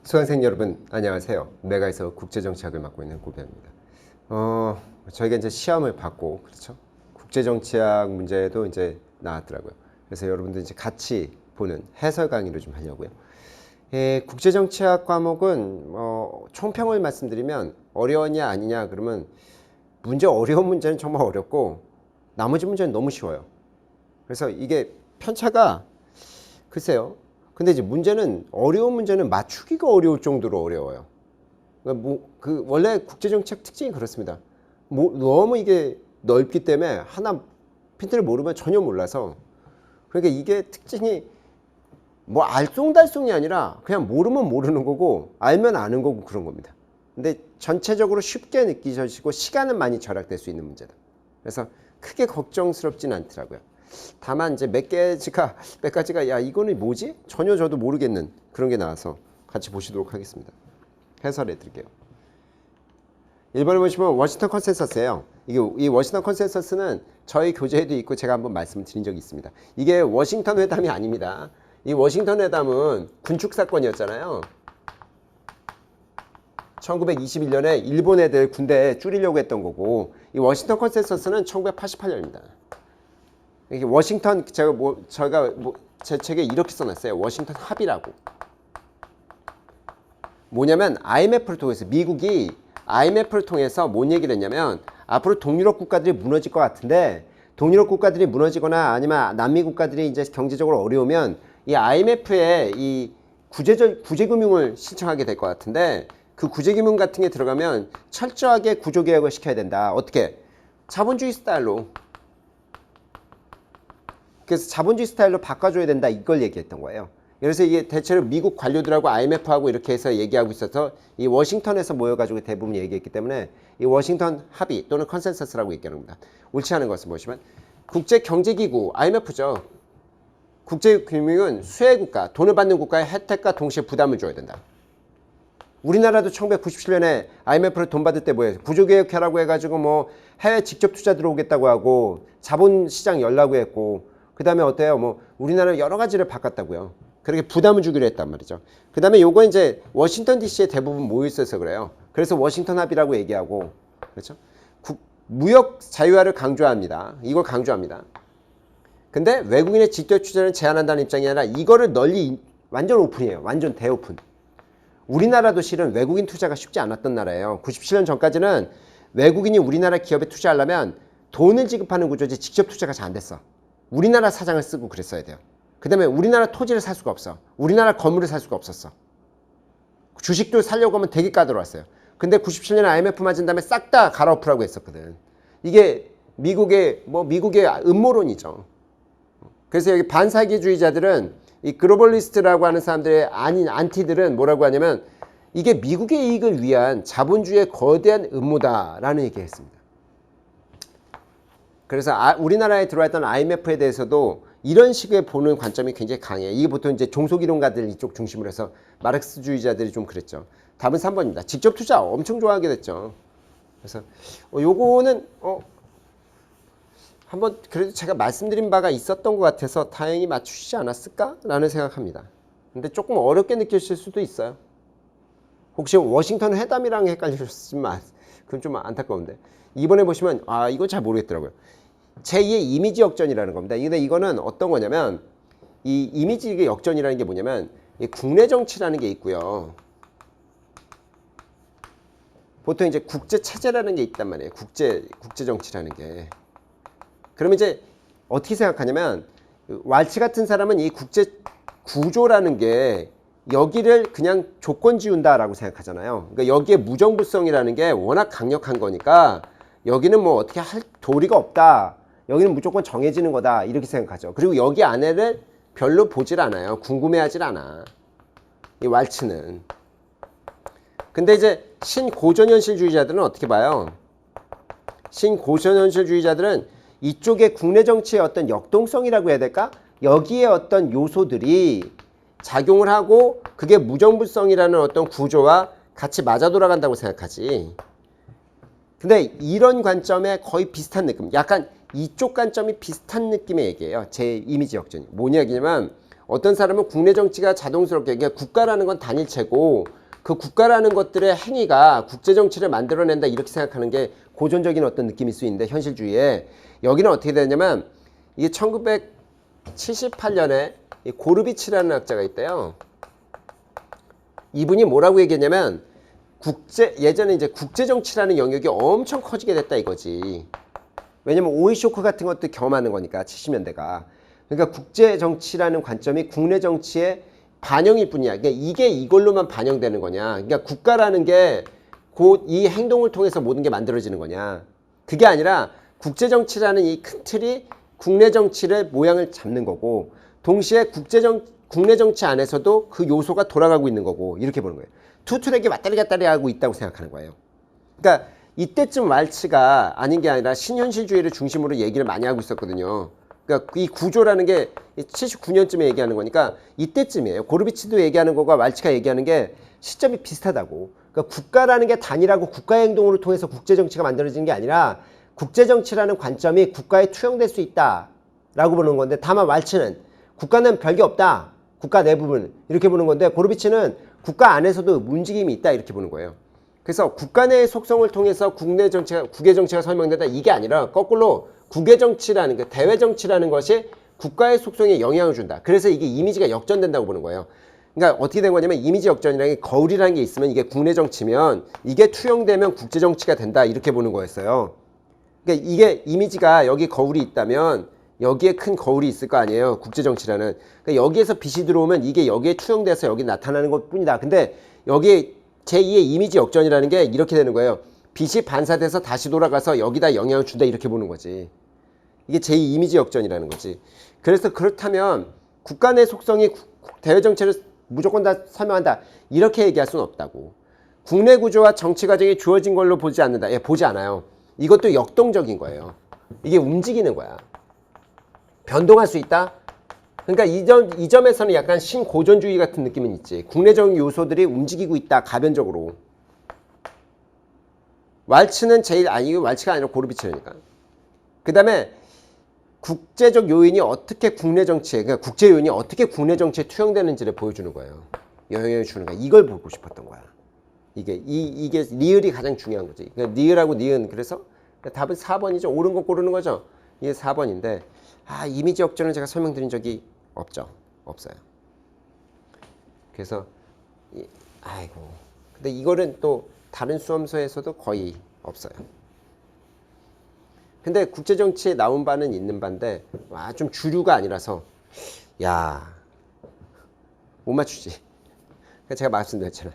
수강생 여러분 안녕하세요. 메가에서 국제정치학을 맡고 있는 고병입니다. 저희가 이제 시험을 받고 그렇죠? 국제정치학 문제도 이제 나왔더라고요. 그래서 여러분들 이제 같이 보는 해설 강의를 좀 하려고요. 국제정치학 과목은 총평을 말씀드리면 어려웠냐 아니냐 그러면 어려운 문제는 정말 어렵고 나머지 문제는 너무 쉬워요. 그래서 이게 편차가 글쎄요. 근데 이제 어려운 문제는 맞추기가 어려울 정도로 어려워요. 원래 국제정책 특징이 그렇습니다. 너무 이게 넓기 때문에 하나 핀트를 모르면 전혀 몰라서 그러니까 이게 특징이 알쏭달쏭이 아니라 그냥 모르면 모르는 거고 알면 아는 거고 그런 겁니다. 근데 전체적으로 쉽게 느끼셔지고 시간은 많이 절약될 수 있는 문제다. 그래서 크게 걱정스럽진 않더라고요. 다만 이제 몇 가지가 야 이거는 뭐지? 전혀 저도 모르겠는 그런 게 나와서 같이 보시도록 하겠습니다. 해설해 드릴게요. 1번에 보시면 워싱턴 컨센서스예요. 이 워싱턴 컨센서스는 저희 교재에도 있고 제가 한번 말씀을 드린 적이 있습니다. 이게 워싱턴 회담이 아닙니다. 이 워싱턴 회담은 군축 사건이었잖아요. 1921년에 일본 애들 군대에 줄이려고 했던 거고 이 워싱턴 컨센서스는 1988년입니다. 이게 워싱턴 제 책에 이렇게 써놨어요. 워싱턴 합의라고. 뭐냐면 IMF를 통해서 미국이 IMF를 통해서 뭔 얘기를 했냐면 앞으로 동유럽 국가들이 무너질 것 같은데 동유럽 국가들이 무너지거나 아니면 남미 국가들이 이제 경제적으로 어려우면 이 IMF에 이 구제금융을 신청하게 될 것 같은데 그 구제금융 같은 게 들어가면 철저하게 구조개혁을 시켜야 된다. 어떻게? 자본주의 스타일로. 그래서 자본주의 스타일로 바꿔줘야 된다 이걸 얘기했던 거예요. 그래서 이게 대체로 미국 관료들하고 IMF하고 이렇게 해서 얘기하고 있어서 이 워싱턴에서 모여가지고 대부분 얘기했기 때문에 이 워싱턴 합의 또는 컨센서스라고 얘기하는 겁니다. 옳지 않은 것을 보시면 국제경제기구 IMF죠. 국제금융은 수혜국가, 돈을 받는 국가의 혜택과 동시에 부담을 줘야 된다. 우리나라도 1997년에 IMF로 돈 받을 때 뭐예요? 구조개혁하라고 해가지고 해외 직접 투자 들어오겠다고 하고 자본시장 열라고 했고 그 다음에 어때요? 우리나라 여러 가지를 바꿨다고요. 그렇게 부담을 주기로 했단 말이죠. 그 다음에 요거 이제 워싱턴 DC에 대부분 모여 있어서 그래요. 그래서 워싱턴 합의라고 얘기하고, 그렇죠? 무역 자유화를 강조합니다. 이걸 강조합니다. 근데 외국인의 직접 투자를 제한한다는 입장이 아니라 이거를 널리 완전 오픈이에요. 완전 대오픈. 우리나라도 실은 외국인 투자가 쉽지 않았던 나라예요. 97년 전까지는 외국인이 우리나라 기업에 투자하려면 돈을 지급하는 구조지 직접 투자가 잘 안 됐어. 우리나라 사장을 쓰고 그랬어야 돼요. 그 다음에 우리나라 토지를 살 수가 없어. 우리나라 건물을 살 수가 없었어. 주식도 살려고 하면 되게 까다로웠어요. 근데 97년에 IMF 맞은 다음에 싹 다 갈아엎으라고 했었거든. 이게 미국의 음모론이죠. 그래서 여기 반사기주의자들은 이 글로벌리스트라고 하는 사람들의 안티들은 뭐라고 하냐면 이게 미국의 이익을 위한 자본주의의 거대한 음모다라는 얘기를 했습니다. 그래서 우리나라에 들어왔던 IMF에 대해서도 이런 식의 보는 관점이 굉장히 강해요. 이게 보통 이제 종속이론가들 이쪽 중심으로 해서 마르크스주의자들이 좀 그랬죠. 답은 3번입니다. 직접 투자 엄청 좋아하게 됐죠. 그래서 요거는 한번 그래도 제가 말씀드린 바가 있었던 것 같아서 다행히 맞추시지 않았을까라는 생각합니다. 근데 조금 어렵게 느끼실 수도 있어요. 혹시 워싱턴 회담이랑 헷갈리셨으면 그건 좀 안타까운데. 이번에 보시면 이거 잘 모르겠더라고요. 제2의 이미지 역전이라는 겁니다. 근데 이거는 어떤 거냐면 이 이미지 역전이라는 게 뭐냐면 이 국내 정치라는 게 있고요. 보통 이제 국제 체제라는 게 있단 말이에요. 국제 정치라는 게. 그러면 이제 어떻게 생각하냐면 왈츠 같은 사람은 이 국제 구조라는 게 여기를 그냥 조건 지운다라고 생각하잖아요. 그러니까 여기에 무정부성이라는 게 워낙 강력한 거니까 여기는 어떻게 할 도리가 없다. 여기는 무조건 정해지는 거다. 이렇게 생각하죠. 그리고 여기 안에를 별로 보질 않아요. 궁금해하질 않아. 이 왈츠는. 근데 이제 신고전현실주의자들은 어떻게 봐요? 신고전현실주의자들은 이쪽에 국내 정치의 어떤 역동성이라고 해야 될까? 여기에 어떤 요소들이 작용을 하고 그게 무정부성이라는 어떤 구조와 같이 맞아 돌아간다고 생각하지. 근데 이런 관점에 거의 비슷한 느낌, 약간 이쪽 관점이 비슷한 느낌의 얘기예요. 제 이미지 역전이. 뭐냐 얘기냐면 어떤 사람은 국내 정치가 자동스럽게, 그러니까 국가라는 건 단일체고 그 국가라는 것들의 행위가 국제 정치를 만들어낸다 이렇게 생각하는 게 고전적인 어떤 느낌일 수 있는데 현실주의에 여기는 어떻게 되냐면 이게 1978년에 고르비치라는 학자가 있대요. 이분이 뭐라고 얘기했냐면 예전에 이제 국제 정치라는 영역이 엄청 커지게 됐다 이거지. 왜냐면 오일 쇼크 같은 것도 경험하는 거니까 70년대가. 그러니까 국제 정치라는 관점이 국내 정치의 반영일 뿐이야. 그러니까 이게 이걸로만 반영되는 거냐. 그러니까 국가라는 게 곧 이 행동을 통해서 모든 게 만들어지는 거냐. 그게 아니라 국제 정치라는 이 큰 틀이 국내 정치를 모양을 잡는 거고 동시에 국내 정치 안에서도 그 요소가 돌아가고 있는 거고 이렇게 보는 거예요. 투 트랙이 왔다리 갔다리 하고 있다고 생각하는 거예요. 그러니까 이때쯤 왈츠가 아닌 게 아니라 신현실주의를 중심으로 얘기를 많이 하고 있었거든요. 그러니까 이 구조라는 게 79년쯤에 얘기하는 거니까 이때쯤이에요. 고르비치도 얘기하는 거가 왈츠가 얘기하는 게 시점이 비슷하다고. 그러니까 국가라는 게 단일하고 국가의 행동을 통해서 국제정치가 만들어지는 게 아니라 국제정치라는 관점이 국가에 투영될 수 있다라고 보는 건데 다만 왈츠는 국가는 별게 없다. 국가 내부분 이렇게 보는 건데 고르비치는 국가 안에서도 움직임이 있다 이렇게 보는 거예요. 그래서 국가 내의 속성을 통해서 국내 정치가, 국외 정치가 설명된다 이게 아니라 거꾸로 국외 정치라는 게 대외 정치라는 것이 국가의 속성에 영향을 준다. 그래서 이게 이미지가 역전된다고 보는 거예요. 그러니까 어떻게 된 거냐면 이미지 역전이라는 게 거울이라는 게 있으면 이게 국내 정치면 이게 투영되면 국제 정치가 된다 이렇게 보는 거였어요. 그러니까 이게 이미지가 여기 거울이 있다면 여기에 큰 거울이 있을 거 아니에요. 국제 정치라는. 그러니까 여기에서 빛이 들어오면 이게 여기에 투영돼서 여기 나타나는 것 뿐이다. 근데 여기에 제2의 이미지 역전이라는 게 이렇게 되는 거예요. 빛이 반사돼서 다시 돌아가서 여기다 영향을 준다 이렇게 보는 거지. 이게 제2 이미지 역전이라는 거지. 그래서 그렇다면 국가 내 속성이 대외 정치를 무조건 다 설명한다 이렇게 얘기할 수는 없다고. 국내 구조와 정치 과정이 주어진 걸로 보지 않는다. 예, 보지 않아요. 이것도 역동적인 거예요. 이게 움직이는 거야. 변동할 수 있다? 그러니까 이 점에서는 약간 신고전주의 같은 느낌은 있지. 국내적 요소들이 움직이고 있다. 가변적으로. 왈츠는 왈츠가 아니라 고르비치니까. 그 다음에 국제적 요인이 어떻게 국내 정치에, 그러니까 국제 요인이 어떻게 국내 정치에 투영되는지를 보여주는 거예요. 영향을 주는 거야. 이걸 보고 싶었던 거야. 이게 리을이 가장 중요한 거지. 그러니까 리을하고 니은. 그래서 답은 4번이죠. 옳은 거 고르는 거죠. 이게 4번인데, 이미지 역전을 제가 설명드린 적이 없죠. 없어요. 그래서, 아이고. 근데 이거는 또 다른 수험서에서도 거의 없어요. 근데 국제정치에 나온 바는 있는 바인데, 좀 주류가 아니라서, 못 맞추지. 제가 말씀드렸잖아.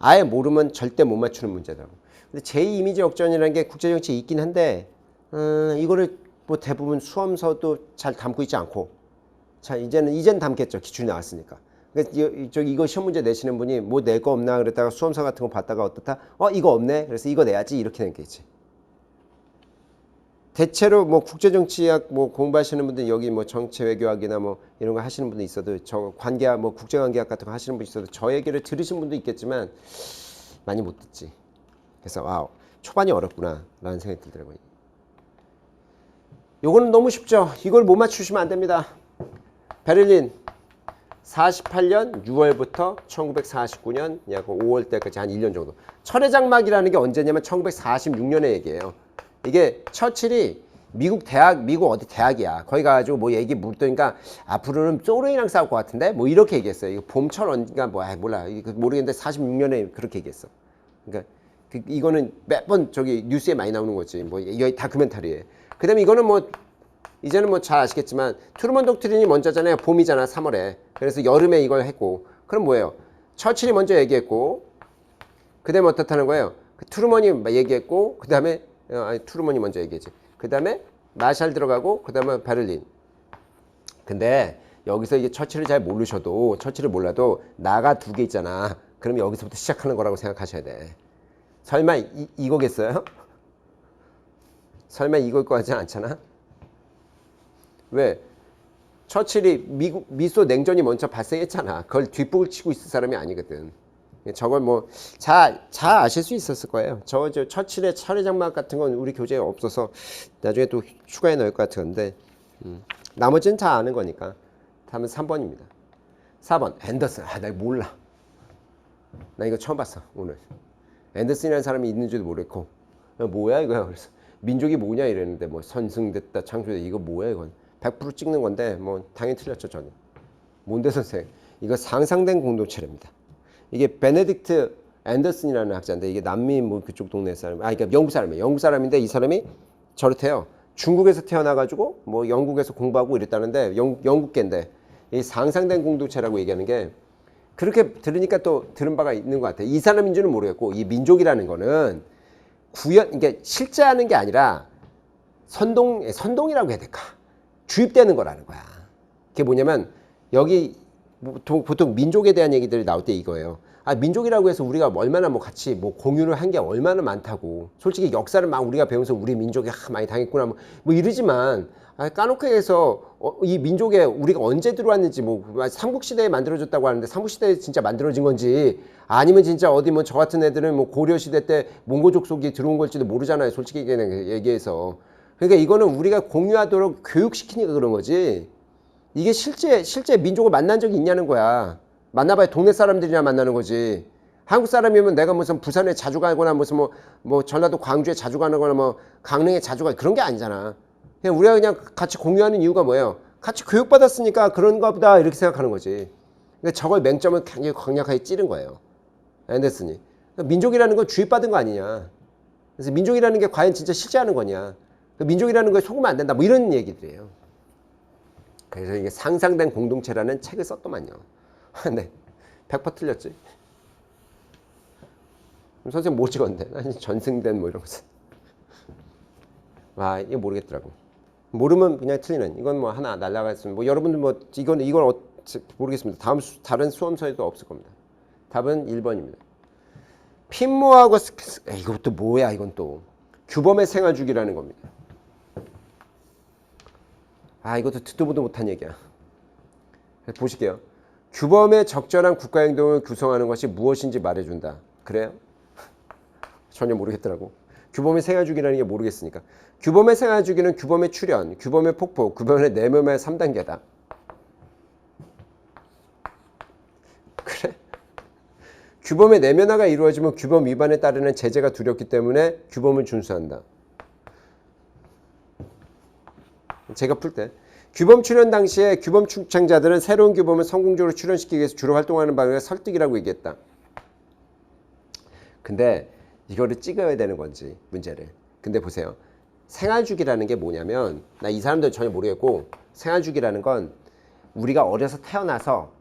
아예 모르면 절대 못 맞추는 문제더라고. 근데 제2이미지 역전이라는 게 국제정치에 있긴 한데, 이거를 뭐 대부분 수험서도 잘 담고 있지 않고, 이제는 담겠죠. 기출이 나왔으니까. 그러니까 이거 시험 문제 내시는 분이 뭐 낼 거 없나 그랬다가 수험서 같은 거 봤다가 어떻다? 이거 없네. 그래서 이거 내야지. 이렇게 낸게있지. 대체로 뭐 국제정치학 뭐 공부하시는 분들 여기 뭐 정치외교학이나 뭐 이런 거 하시는 분도 있어도 저 관계학 뭐 국제관계학 같은 거 하시는 분 있어도 저 얘기를 들으신 분도 있겠지만 많이 못 듣지. 그래서 초반이 어렵구나 라는 생각이 들더라고요. 요거는 너무 쉽죠. 이걸 못 맞추시면 안 됩니다. 베를린 48년 6월부터 1949년 약 5월 때까지 한 1년 정도. 철의 장막이라는 게 언제냐면 1946년의 얘기예요. 이게 처칠이 미국 어디 대학이야. 거기 가가지고 뭐 얘기 물으니까 앞으로는 소련이랑 싸울 것 같은데? 뭐 이렇게 얘기했어요. 이거 봄철 언젠가 몰라. 모르겠는데 46년에 그렇게 얘기했어. 그러니까 이거는 몇 번 뉴스에 많이 나오는 거지. 뭐 이거 다큐멘터리에. 그 다음에 이거는 뭐 이제는 뭐 잘 아시겠지만 트루먼 독트린이 먼저잖아요. 봄이잖아. 3월에. 그래서 여름에 이걸 했고. 그럼 뭐예요? 처칠이 먼저 얘기했고 그 다음에 어떻다는 거예요? 트루먼이 얘기했고 그 다음에 트루먼이 먼저 얘기했지. 그 다음에 마샬 들어가고 그 다음에 베를린. 근데 여기서 이게 처칠을 잘 모르셔도 처칠을 몰라도 나가 두 개 있잖아. 그럼 여기서부터 시작하는 거라고 생각하셔야 돼. 설마 이거겠어요? 설마 이걸 거 하지 않잖아? 왜? 처칠이 미소 냉전이 먼저 발생했잖아. 그걸 뒷북을 치고 있을 사람이 아니거든. 저걸 뭐 잘 아실 수 있었을 거예요. 저 처칠의 철의 장막 같은 건 우리 교재에 없어서 나중에 또 추가해 넣을 것 같은데 나머지는 다 아는 거니까. 다음은 3번입니다. 4번 앤더슨. 나 이거 몰라. 나 이거 처음 봤어 오늘. 앤더슨이라는 사람이 있는지도 모르겠고 뭐야 이거야. 그래서 민족이 뭐냐 이랬는데 뭐 선승됐다 창조됐다 이거 뭐야 이건. 100% 찍는 건데 뭐 당연히 틀렸죠 저는. 뭔데 선생? 이거 상상된 공동체랍니다. 이게 베네딕트 앤더슨이라는 학자인데 이게 남미 뭐 그쪽 동네 사람, 그러니까 영국 사람이에요. 영국 사람인데 이 사람이 저렇대요. 중국에서 태어나가지고 뭐 영국에서 공부하고 이랬다는데 영국계인데 이 상상된 공동체라고 얘기하는 게 그렇게 들으니까 또 들은 바가 있는 것 같아요. 이 사람인지는 모르겠고 이 민족이라는 거는 이게 실제 하는 게 아니라 선동이라고 해야 될까? 주입되는 거라는 거야. 그게 뭐냐면 여기 보통 민족에 대한 얘기들이 나올 때 이거예요. 민족이라고 해서 우리가 얼마나 뭐 같이 뭐 공유를 한 게 얼마나 많다고. 솔직히 역사를 막 우리가 배우면서 우리 민족이 많이 당했구나 뭐 이러지만 까놓게 해서 이 민족에 우리가 언제 들어왔는지 뭐 삼국시대에 만들어졌다고 하는데 삼국시대에 진짜 만들어진 건지 아니면 진짜 어디 뭐 저 같은 애들은 뭐 고려시대 때 몽고족 속이 들어온 걸지도 모르잖아요. 솔직히 얘기해서. 그러니까 이거는 우리가 공유하도록 교육시키니까 그런 거지. 이게 실제 민족을 만난 적이 있냐는 거야. 만나봐야 동네 사람들이나 만나는 거지. 한국 사람이면 내가 무슨 부산에 자주 가거나 무슨 뭐 전라도 광주에 자주 가거나 뭐 강릉에 자주 가 그런 게 아니잖아. 그냥 우리가 그냥 같이 공유하는 이유가 뭐예요? 같이 교육받았으니까 그런가 보다 이렇게 생각하는 거지. 그러니까 저걸 맹점을 굉장히 강력하게 찌른 거예요. 앤더슨이. 민족이라는 건 주입받은 거 아니냐. 그래서 민족이라는 게 과연 진짜 실제 하는 거냐. 민족이라는 거에 속으면 안 된다. 뭐 이런 얘기들이에요. 그래서 이게 상상된 공동체라는 책을 썼더만요. 네, 100% 틀렸지. 선생님 뭐 찍었는데? 아니 전승된 뭐 이런 거. 이거 모르겠더라고. 모르면 그냥 틀리는. 이건 뭐 하나 날라갔으면 뭐 여러분들 뭐 이건 모르겠습니다. 다른 수험서에도 없을 겁니다. 답은 1번입니다. 핀모하고 이것도 뭐야 이건 또 규범의 생활주기라는 겁니다. 이것도 듣도 보도 못한 얘기야. 보실게요. 규범의 적절한 국가행동을 구성하는 것이 무엇인지 말해준다. 그래요? 전혀 모르겠더라고. 규범의 생활주기라는 게 모르겠으니까. 규범의 생활주기는 규범의 출현, 규범의 폭포, 규범의 내면의 3단계다. 그래? 규범의 내면화가 이루어지면 규범 위반에 따르는 제재가 두렵기 때문에 규범을 준수한다. 제가 풀 때 규범 출현 당시에 규범 추천자들은 새로운 규범을 성공적으로 출현시키기 위해서 주로 활동하는 방법이 설득이라고 얘기했다. 근데 이거를 찍어야 되는 건지 문제를. 근데 보세요. 생활주기라는 게 뭐냐면 나 이 사람들 전혀 모르겠고 생활주기라는 건 우리가 어려서 태어나서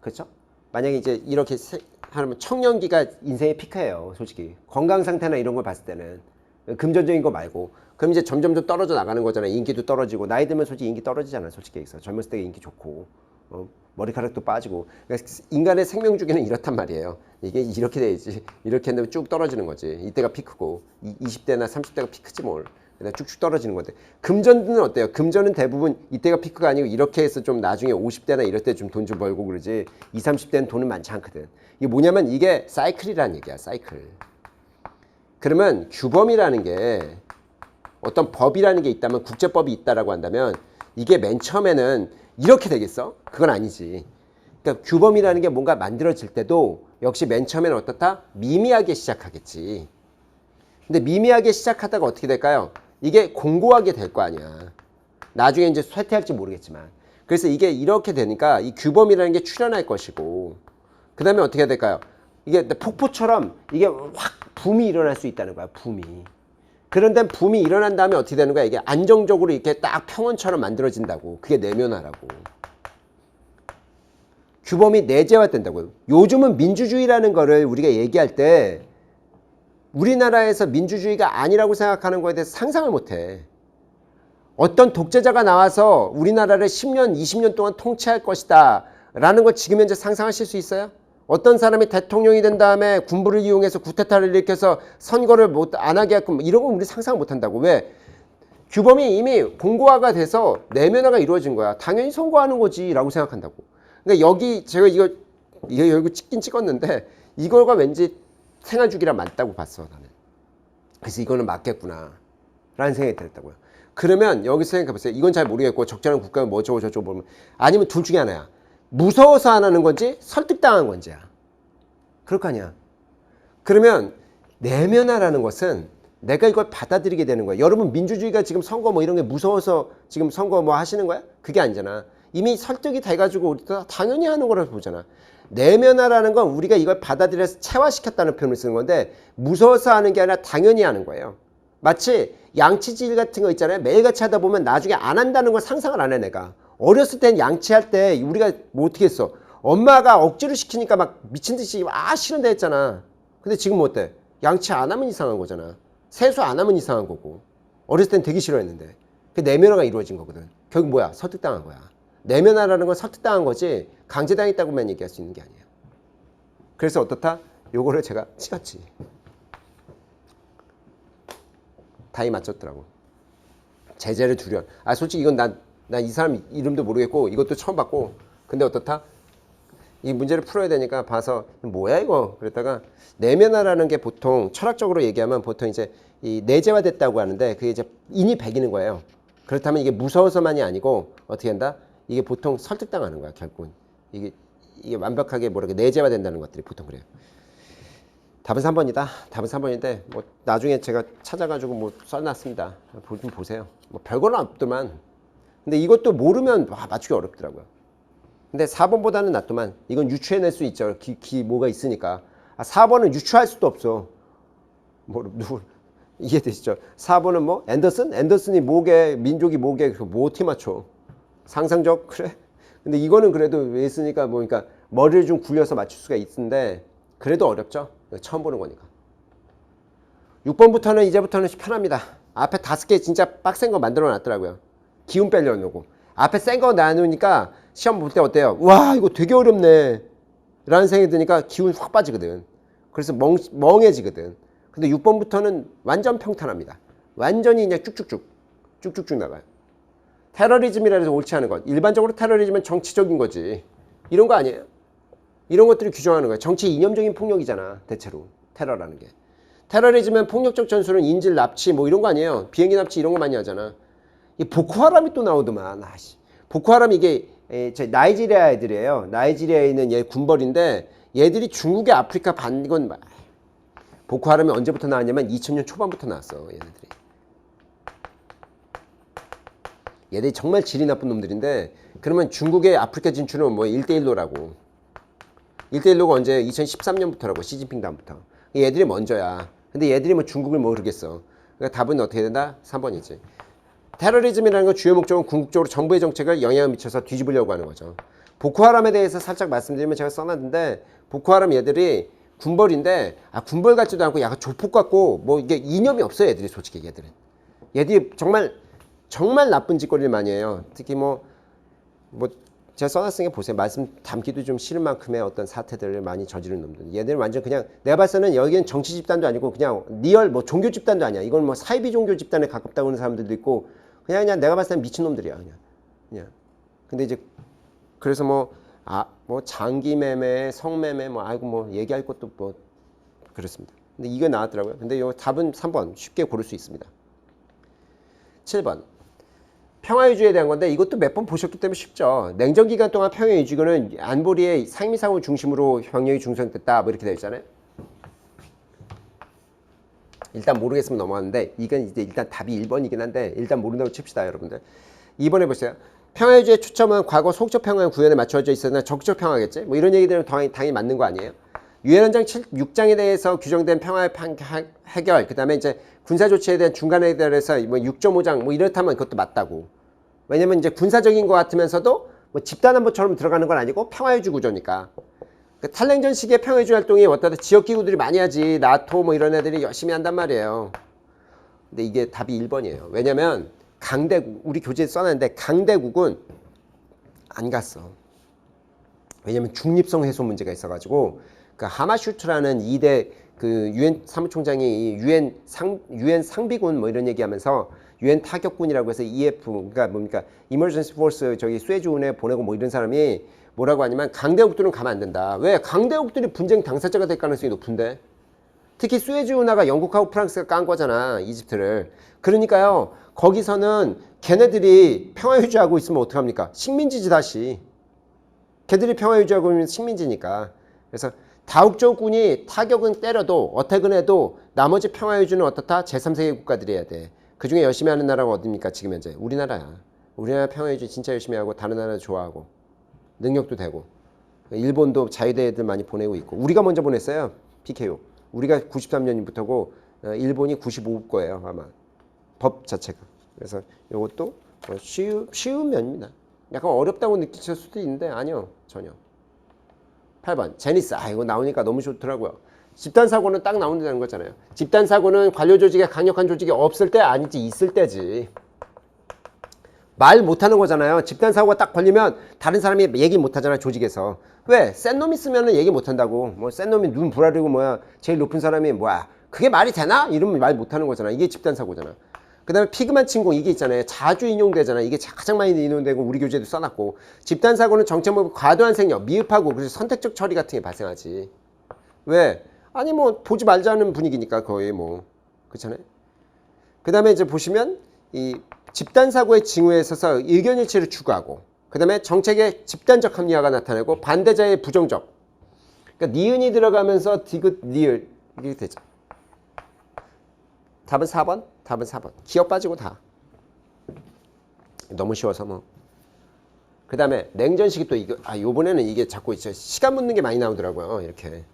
그렇죠? 만약에 이제 이렇게 하면 청년기가 인생의 피크예요. 솔직히 건강 상태나 이런 걸 봤을 때는 금전적인 거 말고 그럼 이제 점점 더 떨어져 나가는 거잖아요. 인기도 떨어지고 나이 들면 솔직히 인기 떨어지잖아요. 솔직히 얘기해서 젊었을 때 인기 좋고 머리카락도 빠지고 그러니까 인간의 생명 주기는 이렇단 말이에요. 이게 이렇게 돼야지 이렇게 했는데 쭉 떨어지는 거지. 이때가 피크고 20대나 30대가 피크지 뭘. 쭉쭉 떨어지는 건데 금전은 어때요? 금전은 대부분 이때가 피크가 아니고 이렇게 해서 좀 나중에 50대나 이럴 때 좀 돈 좀 벌고 그러지 20, 30대는 돈은 많지 않거든. 이게 뭐냐면 이게 사이클이라는 얘기야. 사이클. 그러면 규범이라는 게 어떤 법이라는 게 있다면 국제법이 있다라고 한다면 이게 맨 처음에는 이렇게 되겠어? 그건 아니지. 그러니까 규범이라는 게 뭔가 만들어질 때도 역시 맨 처음에는 어떻다? 미미하게 시작하겠지. 근데 미미하게 시작하다가 어떻게 될까요? 이게 공고하게 될 거 아니야. 나중에 이제 쇠퇴할지 모르겠지만. 그래서 이게 이렇게 되니까 이 규범이라는 게 출현할 것이고 그 다음에 어떻게 해야 될까요? 이게 폭포처럼 이게 확 붐이 일어날 수 있다는 거야. 붐이. 그런데 붐이 일어난 다음에 어떻게 되는 거야? 이게 안정적으로 이렇게 딱 평원처럼 만들어진다고. 그게 내면화라고. 규범이 내재화된다고요. 요즘은 민주주의라는 거를 우리가 얘기할 때 우리나라에서 민주주의가 아니라고 생각하는 거에 대해서 상상을 못해. 어떤 독재자가 나와서 우리나라를 10년, 20년 동안 통치할 것이다 라는 걸 지금 현재 상상하실 수 있어요? 어떤 사람이 대통령이 된 다음에 군부를 이용해서 구테타를 일으켜서 선거를 안 하게 하고 이런 건 우리 상상을 못한다고. 왜? 규범이 이미 공고화가 돼서 내면화가 이루어진 거야. 당연히 선거하는 거지 라고 생각한다고. 그러니까 여기 제가 이거 찍긴 찍었는데 이거가 왠지 생활주기랑 맞다고 봤어 나는. 그래서 이거는 맞겠구나 라는 생각이 들었다고요. 그러면 여기서 생각해보세요. 이건 잘 모르겠고 적절한 국가는 뭐 저쩌고 보면 아니면 둘 중에 하나야. 무서워서 안 하는 건지 설득당한 건지야. 그럴 거 아니야. 그러면 내면화라는 것은 내가 이걸 받아들이게 되는 거야. 여러분 민주주의가 지금 선거 뭐 이런 게 무서워서 지금 선거 뭐 하시는 거야? 그게 아니잖아. 이미 설득이 돼가지고 우리가 당연히 하는 거라고 보잖아. 내면화라는 건 우리가 이걸 받아들여서 체화시켰다는 표현을 쓰는 건데 무서워서 하는 게 아니라 당연히 하는 거예요. 마치 양치질 같은 거 있잖아요. 매일같이 하다 보면 나중에 안 한다는 걸 상상을 안 해 내가. 어렸을 땐 양치할 때 우리가 뭐 어떻게 했어? 엄마가 억지로 시키니까 막 미친 듯이 싫은데 했잖아. 근데 지금 뭐 어때? 양치 안 하면 이상한 거잖아. 세수 안 하면 이상한 거고. 어렸을 땐 되게 싫어했는데. 그 내면화가 이루어진 거거든. 결국 뭐야? 설득당한 거야. 내면화라는 건 설득당한 거지 강제당했다고만 얘기할 수 있는 게 아니에요. 그래서 어떻다? 요거를 제가 찍었지. 다이 맞췄더라고. 제재를 두려. 솔직히 이건 난 이 사람 이름도 모르겠고 이것도 처음 봤고 근데 어떻다? 이 문제를 풀어야 되니까 봐서 뭐야 이거 그랬다가 내면화라는 게 보통 철학적으로 얘기하면 보통 이제 이 내재화됐다고 하는데 그게 이제 인이 배기는 거예요. 그렇다면 이게 무서워서만이 아니고 어떻게 한다? 이게 보통 설득당하는 거야 결국은. 이게 완벽하게 내재화된다는 것들이 보통 그래요. 답은 3번이다. 답은 3번인데 뭐 나중에 제가 찾아가지고 뭐 써놨습니다. 좀 보세요. 뭐 별거는 없더만. 근데 이것도 모르면 맞추기 어렵더라고요. 근데 4번보다는 낫더만. 이건 유추해낼 수 있죠. 뭐가 있으니까. 4번은 유추할 수도 없어. 누구 이해되시죠? 4번은 뭐 앤더슨이 뭐게 민족이 뭐게 뭐 어떻게 맞춰? 상상적 그래? 근데 이거는 그래도 왜 있으니까 뭐 그러니까 머리를 좀 굴려서 맞출 수가 있는데 그래도 어렵죠. 처음 보는 거니까. 6번부터는 이제부터는 편합니다. 앞에 5개 진짜 빡센 거 만들어 놨더라고요. 기운 빼려고. 앞에 센 거 놔놓으니까 시험 볼 때 어때요? 와 이거 되게 어렵네 라는 생각이 드니까 기운이 확 빠지거든. 그래서 멍해지거든. 근데 6번부터는 완전 평탄합니다. 완전히 그냥 쭉쭉쭉 나가요. 테러리즘이라 해서 옳지 않은 것. 일반적으로 테러리즘은 정치적인 거지. 이런 거 아니에요? 이런 것들이 규정하는 거예요. 정치 이념적인 폭력이잖아. 대체로 테러라는 게. 테러리즘은 폭력적 전술은 인질 납치 뭐 이런 거 아니에요. 비행기 납치 이런 거 많이 하잖아. 이 보코하람이 또 나오더만. 보코하람 이게 나이지리아 애들이에요. 나이지리아에 있는 얘 군벌인데 얘들이 중국의 아프리카 반건 보코하람이 언제부터 나왔냐면 2000년 초반부터 나왔어. 얘들이 정말 질이 나쁜 놈들인데 그러면 중국의 아프리카 진출은 뭐 1대1로라고. 1대1로가 언제? 2013년부터라고. 시진핑 다음부터. 얘들이 먼저야. 근데 얘들이 뭐 중국을 모르겠어. 그러니까 답은 어떻게 된다? 3번이지. 테러리즘이라는 건 주요 목적은 궁극적으로 정부의 정책을 영향을 미쳐서 뒤집으려고 하는 거죠. 보코하람에 대해서 살짝 말씀드리면 제가 써놨는데 보코하람 얘들이 군벌인데 군벌 같지도 않고 약간 조폭 같고 뭐 이게 이념이 없어요. 애들이 솔직히 얘들이 정말 나쁜 짓거리를 많이 해요. 특히 뭐 제가 써놨으니까 보세요. 말씀 담기도 좀 싫은 만큼의 어떤 사태들을 많이 저지른 놈들. 얘들은 완전 그냥 내가 봤을 때는 여기는 정치 집단도 아니고 그냥 리얼 뭐 종교 집단도 아니야. 이건 뭐 사이비 종교 집단에 가깝다고 하는 사람들도 있고 그냥 내가 봤을 때는 미친 놈들이야. 그냥. 근데 이제 그래서 뭐 장기매매, 성매매 뭐 얘기할 것도 뭐 그렇습니다. 근데 이거 나왔더라고요. 근데 요 답은 3번 쉽게 고를 수 있습니다. 7번. 평화유지에 대한 건데 이것도 몇 번 보셨기 때문에 쉽죠. 냉전기간 동안 평화유지는 안보리의 상임상을 중심으로 병력이 중성됐다 뭐 이렇게 되어 있잖아요. 일단 모르겠으면 넘어가는데 이건 이제 일단 답이 1번이긴 한데 일단 모른다고 칩시다 여러분들. 2번에 보세요. 평화유지의 초점은 과거 소극적 평화의 구현에 맞춰져 있었나 적극적 평화겠지? 뭐 이런 얘기들은 당연히 맞는 거 아니에요? 유엔헌장 6장에 대해서 규정된 평화의 해결, 그 다음에 이제 군사조치에 대한 중간에 대해서 뭐 6.5장 뭐 이렇다면 그것도 맞다고. 왜냐면 이제 군사적인 것 같으면서도 뭐 집단안보처럼 들어가는 건 아니고 평화유지 구조니까. 그 탈냉전 시기의 평화유지 활동이 어떤 지역기구들이 많이 하지. 나토 뭐 이런 애들이 열심히 한단 말이에요. 근데 이게 답이 1번이에요. 왜냐면 강대국, 우리 교재에 써놨는데 강대국은 안 갔어. 왜냐면 중립성 해소 문제가 있어가지고 그 하마슈트라는 2대 그 유엔 사무총장이 유엔 상비군 뭐 이런 얘기하면서 유엔 타격군이라고 해서 EF 그러니까 뭡니까 Emergency Force 저기 수에즈운에 보내고 뭐 이런 사람이 뭐라고 하냐면 강대국들은 가면 안 된다. 왜? 강대국들이 분쟁 당사자가 될 가능성이 높은데. 특히 수에즈 운하가 영국하고 프랑스가 깐 거잖아. 이집트를. 그러니까요. 거기서는 걔네들이 평화 유지하고 있으면 어떡합니까? 식민지지 다시. 걔들이 평화 유지하고 있는 식민지니까. 그래서 다국적군이 타격은 때려도 어택은 해도 나머지 평화 유지는 어떻다? 제3세계 국가들이 해야 돼. 그중에 열심히 하는 나라가 어딥니까? 지금 현재 우리나라야. 우리나라 평화 유지 진짜 열심히 하고 다른 나라도 좋아하고 능력도 되고 일본도 자위대 애들 많이 보내고 있고 우리가 먼저 보냈어요. PKO. 우리가 93년부터고 일본이 95국 거예요. 아마 법 자체가. 그래서 이것도 쉬운 면입니다. 약간 어렵다고 느끼실 수도 있는데 아니요. 전혀. 8번 제니스. 이거 나오니까 너무 좋더라고요. 집단사고는 딱 나온다는 거잖아요. 집단사고는 관료조직에 강력한 조직이 없을 때 아니지 있을 때지. 말 못하는 거잖아요. 집단사고가 딱 걸리면 다른 사람이 얘기 못하잖아요. 조직에서. 왜? 센 놈 있으면 얘기 못한다고. 뭐 센 놈이 눈 부라리고 뭐야 제일 높은 사람이 뭐야 그게 말이 되나? 이러면 말 못하는 거잖아. 이게 집단사고잖아. 그 다음에 피그만 침공 이게 있잖아요. 자주 인용되잖아. 이게 가장 많이 인용되고 우리 교재도 써놨고. 집단사고는 정체모의 과도한 생략, 미흡하고 그래서 선택적 처리 같은 게 발생하지. 왜? 아니 뭐 보지 말자는 분위기니까 거의 뭐 그렇잖아요. 그 다음에 이제 보시면 이 집단사고의 징후에 있어서 의견일치를 추구하고 그 다음에 정책의 집단적 합리화가 나타나고 반대자의 부정적 그러니까 니은이 들어가면서 디귿, 니을 이게 되죠. 답은 4번? 답은 4번. 기억 빠지고 다. 너무 쉬워서 뭐. 그 다음에 냉전식이 또 이거 요번에는 이게 자꾸 있죠. 시간 묻는 게 많이 나오더라고요. 이렇게.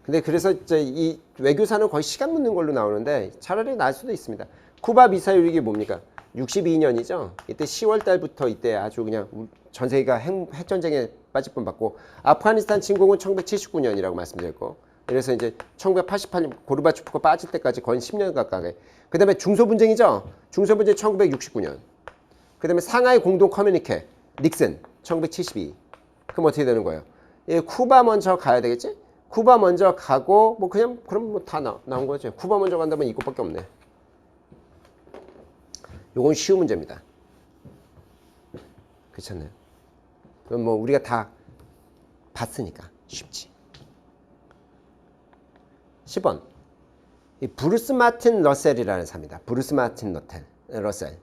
근데 그래서 이제 이 외교사는 거의 시간 묻는 걸로 나오는데 차라리 나을 수도 있습니다. 쿠바 미사일 위기 뭡니까? 62년이죠. 이때 10월 달부터 이때 아주 그냥 전 세계가 핵전쟁에 빠질 뻔받고 아프가니스탄 침공은 1979년이라고 말씀드렸고 그래서 이제 1988년 고르바초프가 빠질 때까지 거의 10년 가까이. 그 다음에 중소분쟁이죠. 중소분쟁 1969년. 그 다음에 상하이 공동 커뮤니케 닉슨 1972. 그럼 어떻게 되는 거예요? 쿠바 먼저 가야 되겠지? 쿠바 먼저 가고 뭐 그냥 그럼 뭐 다 나온 거죠. 쿠바 먼저 간다면 이것밖에 없네. 요건 쉬운 문제입니다. 그렇잖아요. 그럼 뭐 우리가 다 봤으니까 쉽지. 10번. 이 브루스 마틴 러셀이라는 사람입니다. 브루스 마틴 러셀.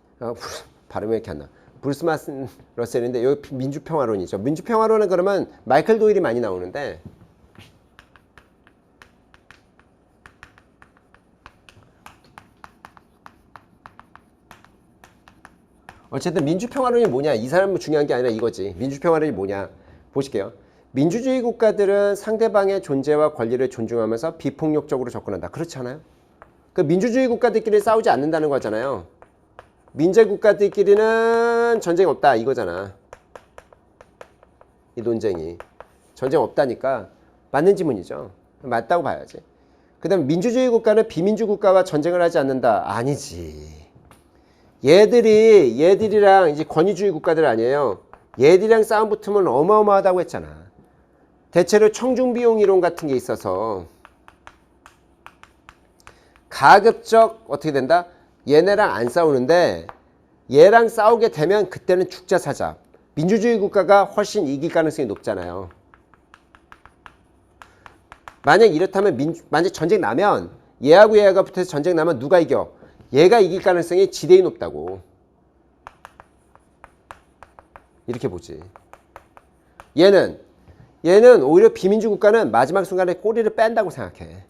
발음이 왜 이렇게 안 나? 브루스 마틴 러셀인데 여기 민주평화론이죠. 민주평화론은 그러면 마이클 도일이 많이 나오는데 어쨌든 민주평화론이 뭐냐 이 사람은 중요한 게 아니라 이거지. 민주평화론이 뭐냐 보실게요. 민주주의 국가들은 상대방의 존재와 권리를 존중하면서 비폭력적으로 접근한다. 그렇지 않아요? 그 민주주의 국가들끼리 싸우지 않는다는 거잖아요. 민재 국가들끼리는 전쟁 없다 이거잖아. 이 논쟁이. 전쟁 없다니까 맞는 지문이죠. 맞다고 봐야지. 그 다음 민주주의 국가는 비민주 국가와 전쟁을 하지 않는다. 아니지. 얘들이랑 이제 권위주의 국가들 아니에요. 얘들이랑 싸움 붙으면 어마어마하다고 했잖아. 대체로 청중비용 이론 같은 게 있어서 가급적 어떻게 된다? 얘네랑 안 싸우는데 얘랑 싸우게 되면 그때는 죽자 사자. 민주주의 국가가 훨씬 이길 가능성이 높잖아요. 만약 이렇다면 만약 전쟁 나면 얘하고 얘가 붙어서 전쟁 나면 누가 이겨? 얘가 이길 가능성이 지대히 높다고. 이렇게 보지. 얘는 오히려 비민주 국가는 마지막 순간에 꼬리를 뺀다고 생각해.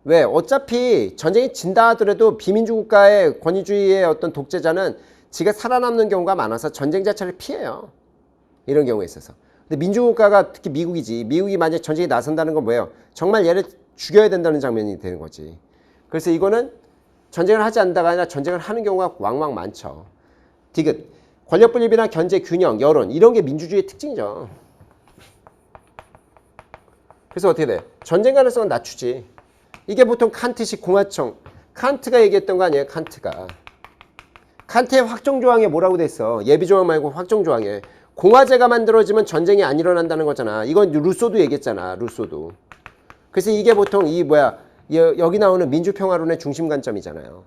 왜? 어차피 전쟁이 진다 하더라도 비민주 국가의 권위주의의 어떤 독재자는 지가 살아남는 경우가 많아서 전쟁 자체를 피해요. 이런 경우에 있어서. 근데 민주국가가 특히 미국이지. 미국이 만약 전쟁에 나선다는 건 뭐예요? 정말 얘를 죽여야 된다는 장면이 되는 거지. 그래서 이거는 전쟁을 하지 않는다가 아니라 전쟁을 하는 경우가 왕왕 많죠. 디귿. 권력분립이나 견제, 균형, 여론 이런 게 민주주의의 특징이죠. 그래서 어떻게 돼? 전쟁 가능성은 낮추지. 이게 보통 칸트식 공화청. 칸트가 얘기했던 거 아니에요? 칸트의 확정조항에 뭐라고 돼 있어? 예비조항 말고 확정조항에. 공화제가 만들어지면 전쟁이 안 일어난다는 거잖아. 이건 루소도 얘기했잖아. 루소도. 그래서 이게 보통 여기 나오는 민주평화론의 중심 관점이잖아요.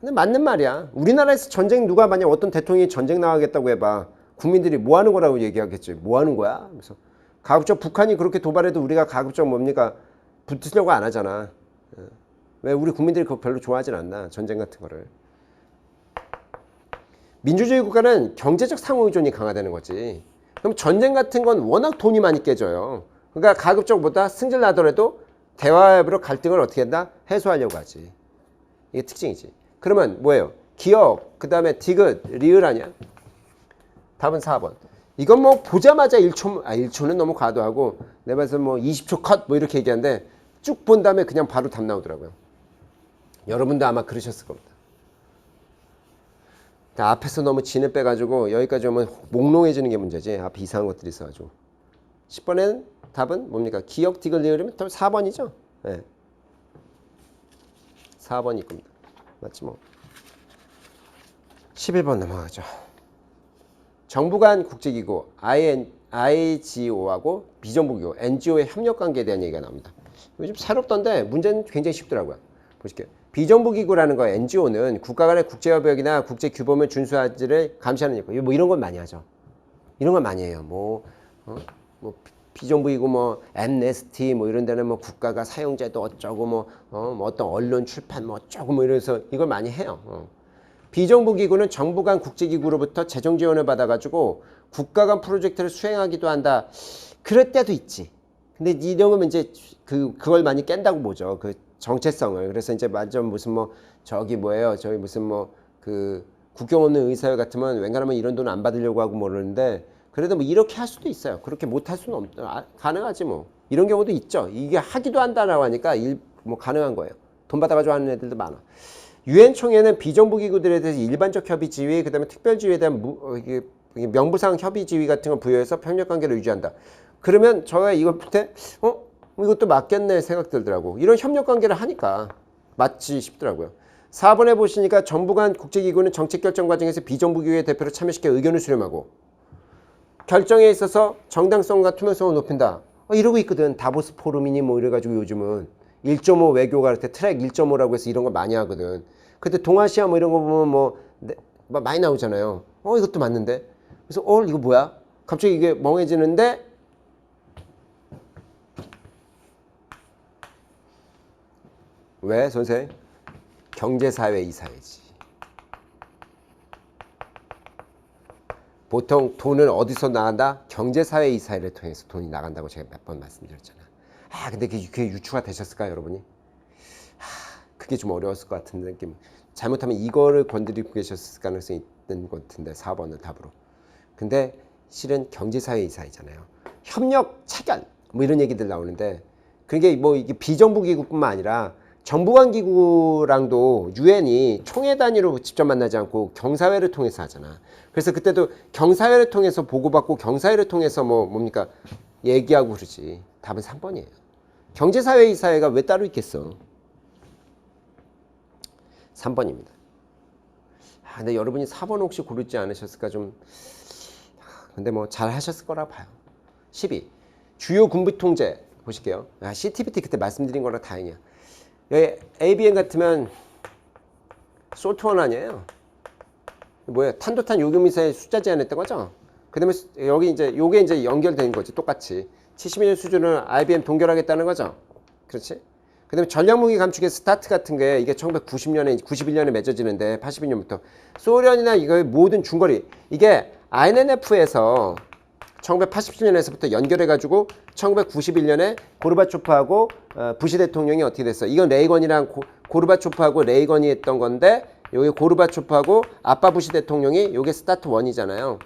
근데 맞는 말이야. 우리나라에서 전쟁 누가 만약 어떤 대통령이 전쟁 나가겠다고 해봐. 국민들이 뭐 하는 거라고 얘기하겠지. 뭐 하는 거야? 그래서 가급적 북한이 그렇게 도발해도 우리가 가급적 뭡니까? 붙으려고 안 하잖아. 왜? 우리 국민들이 그거 별로 좋아하진 않나. 전쟁 같은 거를. 민주주의 국가는 경제적 상호의존이 강화되는 거지. 그럼 전쟁 같은 건 워낙 돈이 많이 깨져요. 그러니까 가급적보다 승질 나더라도 대화협으로 갈등을 어떻게 한다? 해소하려고 하지. 이게 특징이지. 그러면 뭐예요? 기억, 그 다음에 디귿, 리을 아니야? 답은 4번. 이건 뭐 보자마자 1초는 너무 과도하고 내가 봐서 뭐 20초 컷 뭐 이렇게 얘기하는데 쭉 본 다음에 그냥 바로 답 나오더라고요. 여러분도 아마 그러셨을 겁니다. 앞에서 너무 진을 빼가지고 여기까지 오면 몽롱해지는 게 문제지. 앞에 이상한 것들이 있어가지고. 10번에는 답은 뭡니까? 기억, 디귿, 리을이면 4번이죠. 네. 4번일 겁니다. 맞지 뭐. 11번 넘어가죠. 정부 간 국제기구 IGO하고 비정부기구 NGO의 협력관계에 대한 얘기가 나옵니다. 요즘 새롭던데 문제는 굉장히 쉽더라고요. 보실게요. 비정부기구라는 거 NGO는 국가 간의 국제협약이나 국제규범을 준수하지를 감시하는 역할. 뭐 이런 건 많이 하죠. 이런 건 많이 해요. 뭐 비정부기구 뭐 엠네스티 뭐 이런 데는 뭐 국가가 사용제도 어쩌고 뭐 어떤 언론 출판 뭐 어쩌고 뭐 이래서 이걸 많이 해요. 비정부 기구는 정부 간 국제기구로부터 재정 지원을 받아가지고 국가 간 프로젝트를 수행하기도 한다. 그럴 때도 있지. 근데 이런 거면 이제 그걸 많이 깬다고 보죠. 그 정체성을. 그래서 이제 완전 무슨 뭐 저기 뭐예요. 저기 무슨 뭐 그 국경 없는 의사회 같으면 웬간하면 이런 돈 안 받으려고 하고 모르는데 그래도 뭐 이렇게 할 수도 있어요. 그렇게 못 할 수는 가능하지 뭐. 이런 경우도 있죠. 이게 하기도 한다라고 하니까 뭐 가능한 거예요. 돈 받아가지고 하는 애들도 많아. 유엔 총회는 비정부 기구들에 대해서 일반적 협의 지위, 그다음에 특별 지위에 대한 명부상 협의 지위 같은 걸 부여해서 협력 관계를 유지한다. 그러면 저가 이걸 볼 때 이것도 맞겠네 생각 들더라고. 이런 협력 관계를 하니까 맞지 싶더라고요. 4번에 보시니까 정부 간 국제기구는 정책 결정 과정에서 비정부 기구의 대표를 참여시켜 의견을 수렴하고 결정에 있어서 정당성과 투명성을 높인다. 이러고 있거든. 다보스 포럼이니 뭐 이래가지고 요즘은 1.5 외교가 할 때 트랙 1.5라고 해서 이런 거 많이 하거든. 근데 동아시아 뭐 이런 거 보면 뭐 많이 나오잖아요. 이것도 맞는데. 그래서 이거 뭐야? 갑자기 이게 멍해지는데 왜 선생? 경제사회 이사회지. 보통 돈은 어디서 나간다? 경제사회 이사회를 통해서 돈이 나간다고 제가 몇 번 말씀드렸잖아. 근데 그게 유추가 되셨을까요, 여러분이? 그게 좀 어려웠을 것 같은 느낌. 잘못하면 이거를 건드리고 계셨을 가능성이 있는 것 같은데 4번은 답으로. 근데 실은 경제사회 이사회잖아요. 협력, 체결 뭐 이런 얘기들 나오는데 그게 뭐 이게 비정부 기구뿐만 아니라 정부 간 기구랑도 유엔이 총회 단위로 직접 만나지 않고 경사회를 통해서 하잖아. 그래서 그때도 경사회를 통해서 보고받고 경사회를 통해서 뭡니까 얘기하고 그러지. 답은 3번이에요. 경제사회 이사회가 왜 따로 있겠어? 3번입니다. 근데 여러분이 4번 혹시 고르지 않으셨을까 좀. 근데 뭐 잘 하셨을 거라 봐요. 12. 주요 군비 통제 보실게요. CTBT 그때 말씀드린 거랑 다행이야. 여기 ABN 같으면 솔트원 아니에요. 뭐야? 탄도탄 요금미사일 숫자 제한했던 거죠? 그 다음에 여기 이제 요게 이제 연결된 거지. 똑같이. 70년 수준을 IBM 동결하겠다는 거죠. 그렇지? 그 다음에 전략무기 감축의 스타트 같은 게 이게 1990년에, 91년에 맺어지는데 82년부터 소련이나 이거의 모든 중거리 이게 INF에서 1987년에서부터 연결해가지고 1991년에 고르바초프하고 부시 대통령이 어떻게 됐어? 이건 레이건이랑 고르바초프하고 레이건이 했던 건데 여기 고르바초프하고 아빠 부시 대통령이 요게 스타트 1이잖아요.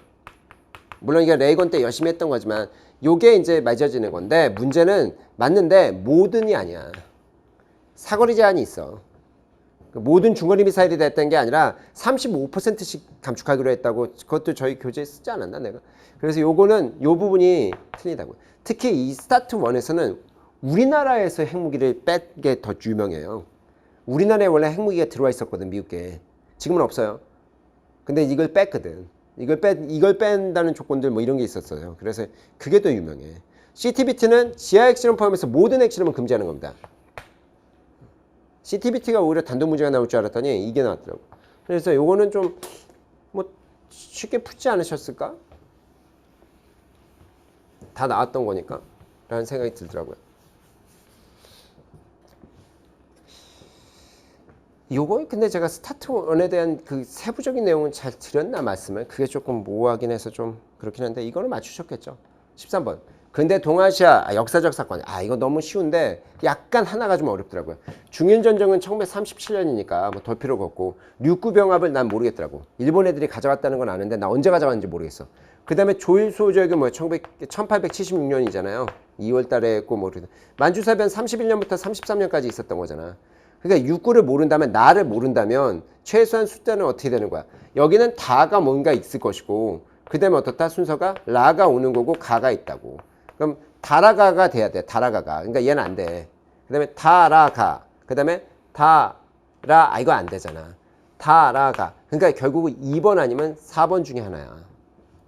물론 이게 레이건 때 열심히 했던 거지만 요게 이제 맺어지는 건데 문제는 맞는데 모든이 아니야. 사거리 제한이 있어. 모든 중거리 미사일이 됐던 게 아니라 35%씩 감축하기로 했다고 그것도 저희 교재에 쓰지 않았나 내가. 그래서 요거는 요 부분이 틀리다고. 특히 이 스타트 1에서는 우리나라에서 핵무기를 뺀 게 더 유명해요. 우리나라에 원래 핵무기가 들어와 있었거든 미국에. 지금은 없어요. 근데 이걸 뺐거든. 이걸 뺀다는 조건들 뭐 이런 게 있었어요. 그래서 그게 더 유명해. CTBT는 지하 핵실험 포함해서 모든 핵실험을 금지하는 겁니다. CTBT가 오히려 단독 문제가 나올 줄 알았더니 이게 나왔더라고. 그래서 요거는 좀 뭐 쉽게 풀지 않으셨을까? 다 나왔던 거니까 라는 생각이 들더라고요. 요거 근데 제가 스타트 원에 대한 그 세부적인 내용은 잘 드렸나 말씀을 그게 조금 모호하긴 해서 좀 그렇긴 한데 이거는 맞추셨겠죠. 13번. 근대 동아시아 역사적 사건. 이거 너무 쉬운데 약간 하나가 좀 어렵더라고요. 중일전쟁은 1937년이니까 뭐 덜 필요가 없고 류구병합을 난 모르겠더라고. 일본 애들이 가져갔다는 건 아는데 나 언제 가져갔는지 모르겠어. 그 다음에 조일소저역이 뭐야 1876년이잖아요. 2월 달에 했고 뭐 만주사변 31년부터 33년까지 있었던 거잖아. 그러니까 육구를 모른다면 나를 모른다면 최소한 숫자는 어떻게 되는 거야. 여기는 다가 뭔가 있을 것이고 그 다음에 어떻다 순서가 라가 오는 거고 가가 있다고. 그럼 다라가가 돼야 돼. 다라가가. 그러니까 얘는 안 돼. 그 다음에 다라가. 그 다음에 다라. 이거 안 되잖아. 다라가. 그러니까 결국은 2번 아니면 4번 중에 하나야.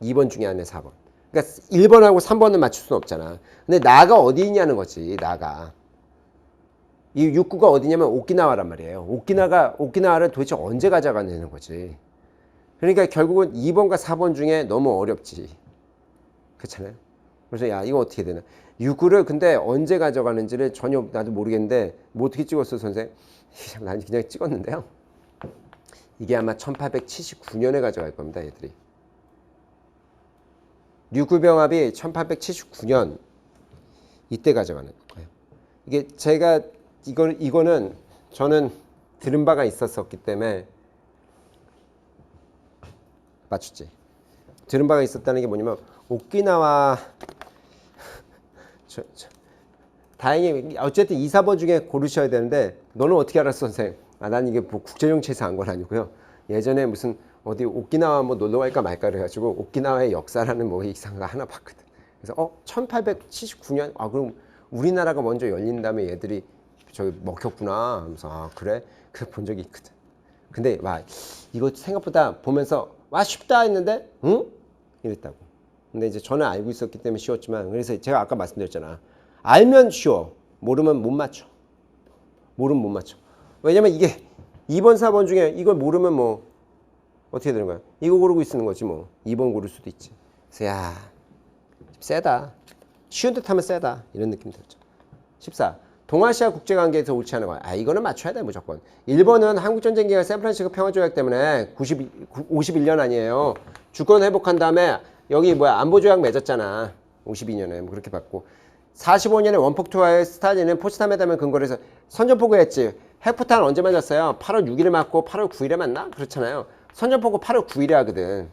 2번 중에 하나에 4번. 그러니까 1번하고 3번은 맞출 수는 없잖아. 근데 나가 어디 있냐는 거지. 나가. 이 육구가 어디냐면 오키나와란 말이에요. 오키나와를 도대체 언제 가져가냐는 거지. 그러니까 결국은 2번과 4번 중에 너무 어렵지. 그렇잖아요. 그래서 야 이거 어떻게 되나. 육구를 근데 언제 가져가는지를 전혀 나도 모르겠는데 뭐 어떻게 찍었어 선생? 난 그냥 찍었는데요. 이게 아마 1879년에 가져갈 겁니다. 얘들이. 류구병합이 1879년 이때 가져가는 거예요. 이게 제가 이거는 저는 들은 바가 있었기 때문에 맞췄지. 들은 바가 있었다는 게 뭐냐면 오키나와 다행히 어쨌든 2, 4번 중에 고르셔야 되는데 너는 어떻게 알았어 선생? 난 이게 뭐 국제정치에서 안 건 아니고요. 예전에 무슨 어디 오키나와 뭐 놀러 갈까 말까 그래가지고 오키나와의 역사라는 뭐 이상한 거 하나 봤거든. 그래서 1879년? 그럼 우리나라가 먼저 열린 다음에 얘들이 저기 먹혔구나 하면서 그래? 그거 본 적이 있거든. 근데 이거 생각보다 보면서 쉽다 했는데 응? 이랬다고. 근데 이제 저는 알고 있었기 때문에 쉬웠지만 그래서 제가 아까 말씀드렸잖아. 알면 쉬워. 모르면 못 맞춰. 모르면 못 맞춰. 왜냐면 이게 2번, 4번 중에 이걸 모르면 뭐 어떻게 되는 거야? 이거 고르고 있는 거지 뭐. 2번 고를 수도 있지. 그래서 야 세다. 쉬운 듯 하면 세다. 이런 느낌 들었죠. 14. 동아시아 국제관계에서 옳지 않은 거야. 이거는 맞춰야 돼 무조건. 1번은 한국전쟁 기간 샌프란시스코 평화조약 때문에 51년 아니에요. 주권 회복한 다음에 여기 안보조약 맺었잖아. 52년에 뭐 그렇게 받고 45년에 원폭투하에 스탈린은 포츠담 회담을 근거로 해서 선전포고했지. 핵포탄 언제 맞았어요? 8월 6일에 맞고 8월 9일에 맞나? 그렇잖아요. 선전포고 8월 9일에 하거든.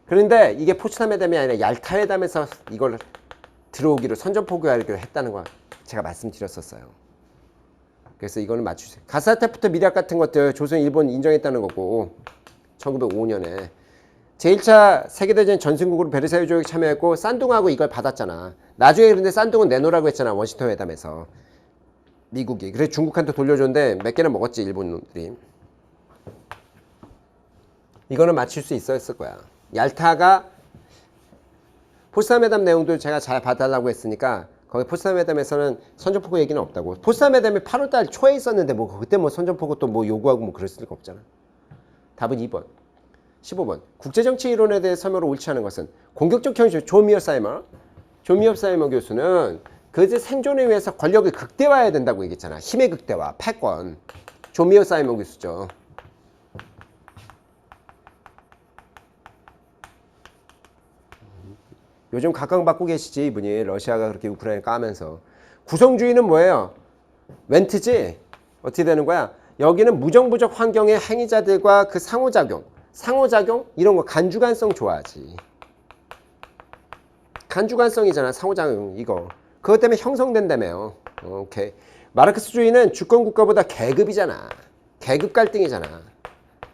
그런데 이게 포츠담 회담이 아니라 얄타 회담에서 이걸 들어오기로 선전포고하기로 했다는 거 제가 말씀드렸었어요. 그래서 이거는 맞추세요. 가사테프트 미략 같은 것들 조선 일본 인정했다는 거고 1905년에 제1차 세계대전 전승국으로 베르사유 조약에 참여했고 산둥하고 이걸 받았잖아. 나중에 그런데 산둥은 내놓으라고 했잖아. 워싱턴 회담에서. 미국이. 그래서 중국한테 돌려줬는데 몇 개나 먹었지 일본 놈들이. 이거는 맞출 수 있었을 거야. 얄타가 포츠담 회담 내용도 제가 잘 봐달라고 했으니까 거기 포츠담 회담에서는 선전포고 얘기는 없다고. 포츠담 회담이 8월달 초에 있었는데 뭐 그때 뭐 선전포고 또 뭐 요구하고 뭐 그랬을 리가 없잖아. 답은 2번. 15번. 국제정치 이론에 대해 설명을 옳지 않은 것은 공격적 형식 존 미어 사이머 교수는 그제 생존을 위해서 권력을 극대화해야 된다고 얘기했잖아. 힘의 극대화, 패권. 존 미어 사이머 교수죠. 요즘 각광받고 계시지 이분이. 러시아가 그렇게 우크라이나 까면서. 구성주의는 뭐예요? 멘트지? 어떻게 되는 거야? 여기는 무정부적 환경의 행위자들과 그 상호작용 이런 거 간주관성 좋아하지. 간주관성이잖아. 상호작용 이거. 그것 때문에 형성된다며요. 오케이. 마르크스주의는 주권국가보다 계급이잖아. 계급 갈등이잖아.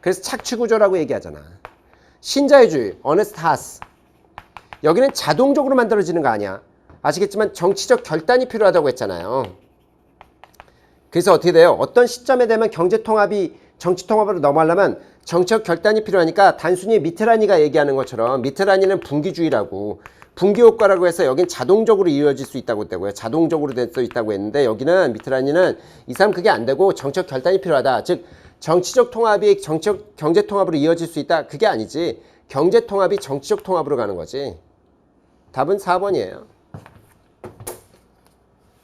그래서 착취구조라고 얘기하잖아. 신자유주의 어네스트 하스. 여기는 자동적으로 만들어지는 거 아니야. 아시겠지만 정치적 결단이 필요하다고 했잖아요. 그래서 어떻게 돼요? 어떤 시점에 되면 정치통합으로 넘어가려면 정치적 결단이 필요하니까 단순히 미테라니가 얘기하는 것처럼 미테라니는 분기주의라고 분기효과라고 해서 여긴 자동적으로 이루어질 수 있다고 했다고요. 자동적으로 될 수 있다고 했는데 여기는 미테라니는 이 사람 그게 안 되고 정치적 결단이 필요하다. 즉 정치적 통합이 정치적 경제 통합으로 이어질 수 있다. 그게 아니지. 경제 통합이 정치적 통합으로 가는 거지. 답은 4번이에요.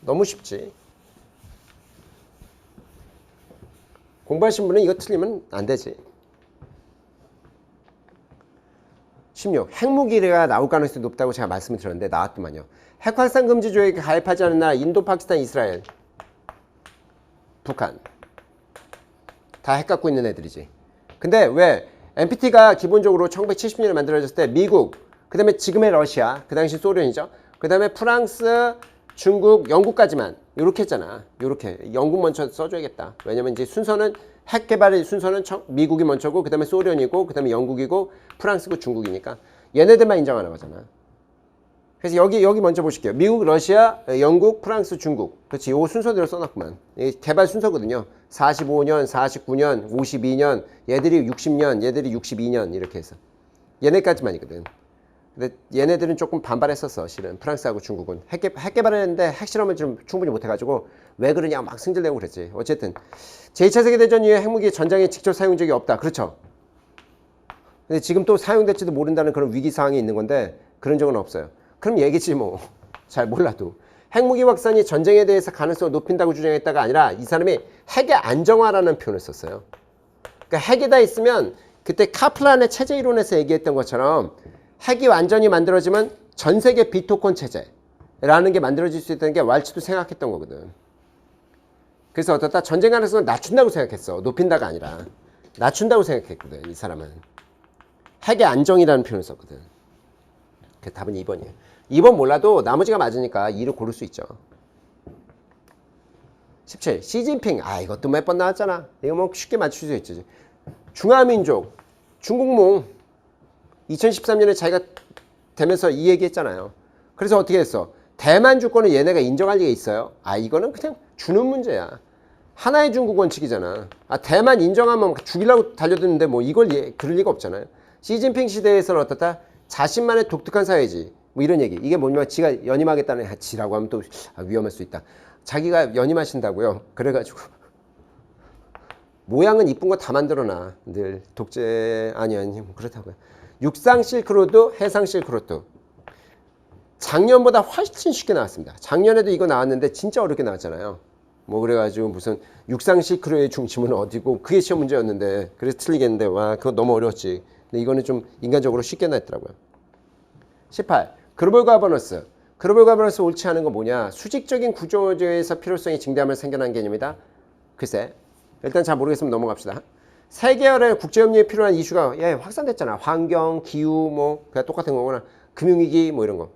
너무 쉽지. 공부하신 분은 이거 틀리면 안 되지. 16. 핵무기가 나올 가능성이 높다고 제가 말씀을 드렸는데 나왔더만요. 핵 확산 금지 조약에 가입하지 않은 나라 인도, 파키스탄, 이스라엘, 북한 다 핵 갖고 있는 애들이지. 근데 왜 NPT가 기본적으로 1970년에 만들어졌을 때 미국, 그 다음에 지금의 러시아, 그 당시 소련이죠. 그 다음에 프랑스, 중국, 영국까지만 이렇게 했잖아. 이렇게 영국 먼저 써줘야겠다. 왜냐면 이제 순서는 핵 개발의 순서는 미국이 먼저고 그 다음에 소련이고 그 다음에 영국이고 프랑스고 중국이니까 얘네들만 인정하는 거잖아. 그래서 여기 먼저 보실게요. 미국, 러시아, 영국, 프랑스, 중국. 그렇지. 요 순서대로 써놨구만. 개발 순서거든요. 45년, 49년, 52년, 얘들이 60년, 얘들이 62년 이렇게 해서. 얘네까지만이거든. 근데 얘네들은 조금 반발했었어. 실은 프랑스하고 중국은. 핵 개발을 했는데 핵실험을 좀 충분히 못해가지고 왜 그러냐 막 승질내고 그랬지. 어쨌든 제2차 세계대전 이후에 핵무기 전장에 직접 사용 적이 없다. 그렇죠. 근데 지금 또 사용될지도 모른다는 그런 위기 상황이 있는 건데 그런 적은 없어요. 그럼 얘기지 뭐. 잘 몰라도. 핵무기 확산이 전쟁에 대해서 가능성을 높인다고 주장했다가 아니라 이 사람이 핵의 안정화라는 표현을 썼어요. 그러니까 핵이 다 있으면 그때 카플란의 체제 이론에서 얘기했던 것처럼 핵이 완전히 만들어지면 전 세계 비토권 체제라는 게 만들어질 수 있다는 게 왈츠도 생각했던 거거든. 그래서 어떻다 전쟁 가능성을 낮춘다고 생각했어. 높인다가 아니라 낮춘다고 생각했거든. 이 사람은. 핵의 안정이라는 표현을 썼거든. 그 답은 2번이에요. 2번 몰라도 나머지가 맞으니까 2를 고를 수 있죠. 17. 시진핑. 이것도 몇 번 나왔잖아. 이거 뭐 쉽게 맞출 수 있지. 중화민족. 중국몽. 2013년에 자기가 되면서 이 얘기 했잖아요. 그래서 어떻게 했어? 대만 주권을 얘네가 인정할 리가 있어요? 이거는 그냥 주는 문제야. 하나의 중국 원칙이잖아. 대만 인정하면 죽이려고 달려드는데 뭐 이걸 그럴 리가 없잖아요. 시진핑 시대에서는 어떻다? 자신만의 독특한 사회지. 뭐 이런 얘기. 이게 뭐냐면 지가 연임하겠다는 지라고 하면 또 위험할 수 있다. 자기가 연임하신다고요. 그래가지고 모양은 이쁜 거 다 만들어놔. 늘 독재 아니 그렇다고요. 육상 실크로드, 해상 실크로드. 작년보다 훨씬 쉽게 나왔습니다. 작년에도 이거 나왔는데 진짜 어렵게 나왔잖아요. 뭐 그래가지고 무슨 육상 실크로드의 중심은 어디고 그게 시험 문제였는데 그래서 틀리겠는데 와 그거 너무 어려웠지. 근데 이거는 좀 인간적으로 쉽게 나왔더라고요. 18. 글로벌 가버넌스. 글로벌 가버넌스 옳지 않은 건 뭐냐? 수직적인 구조조에서 필요성이 증대하면 생겨난 개념이다. 글쎄. 일단 잘 모르겠으면 넘어갑시다. 세계열의 국제협력에 필요한 이슈가 확산됐잖아. 환경, 기후 뭐 그냥 똑같은 거구나. 금융위기 뭐 이런 거.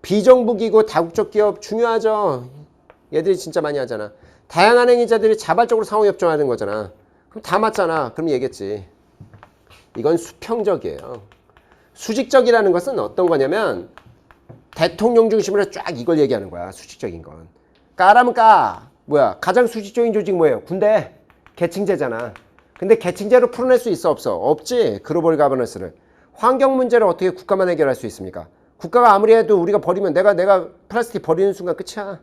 비정부기구, 다국적 기업 중요하죠. 얘들이 진짜 많이 하잖아. 다양한 행위자들이 자발적으로 상호협정하는 거잖아. 그럼 다 맞잖아. 그럼 얘기했지. 이건 수평적이에요. 수직적이라는 것은 어떤 거냐면 대통령 중심으로 쫙 이걸 얘기하는 거야. 수직적인 건. 까라면 까. 뭐야. 가장 수직적인 조직 뭐예요? 군대. 계층제잖아. 근데 계층제로 풀어낼 수 있어 없어? 없지. 글로벌 가버넌스를. 환경 문제를 어떻게 국가만 해결할 수 있습니까? 국가가 아무리 해도 우리가 버리면 내가 플라스틱 버리는 순간 끝이야.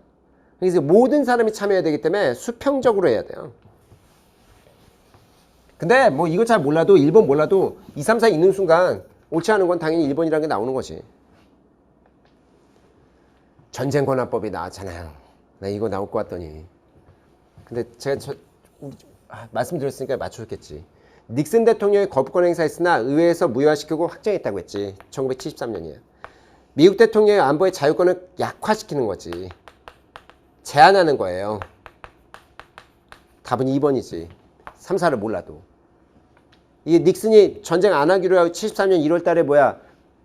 그래서 모든 사람이 참여해야 되기 때문에 수평적으로 해야 돼요. 근데 뭐 이거 잘 몰라도 1번 몰라도 2, 3, 4 있는 순간 옳지 않은 건 당연히 1번이라는 게 나오는 거지. 전쟁 권한법이 나왔잖아요. 나 이거 나올 것 같더니. 근데 제가 말씀드렸으니까 맞췄겠지. 닉슨 대통령이 거부권 행사했으나 의회에서 무효화시키고 확정했다고 했지. 1973년이야. 미국 대통령의 안보의 자유권을 약화시키는 거지. 제한하는 거예요. 답은 2번이지. 3, 4를 몰라도. 이게 닉슨이 전쟁 안 하기로 하고 73년 1월 달에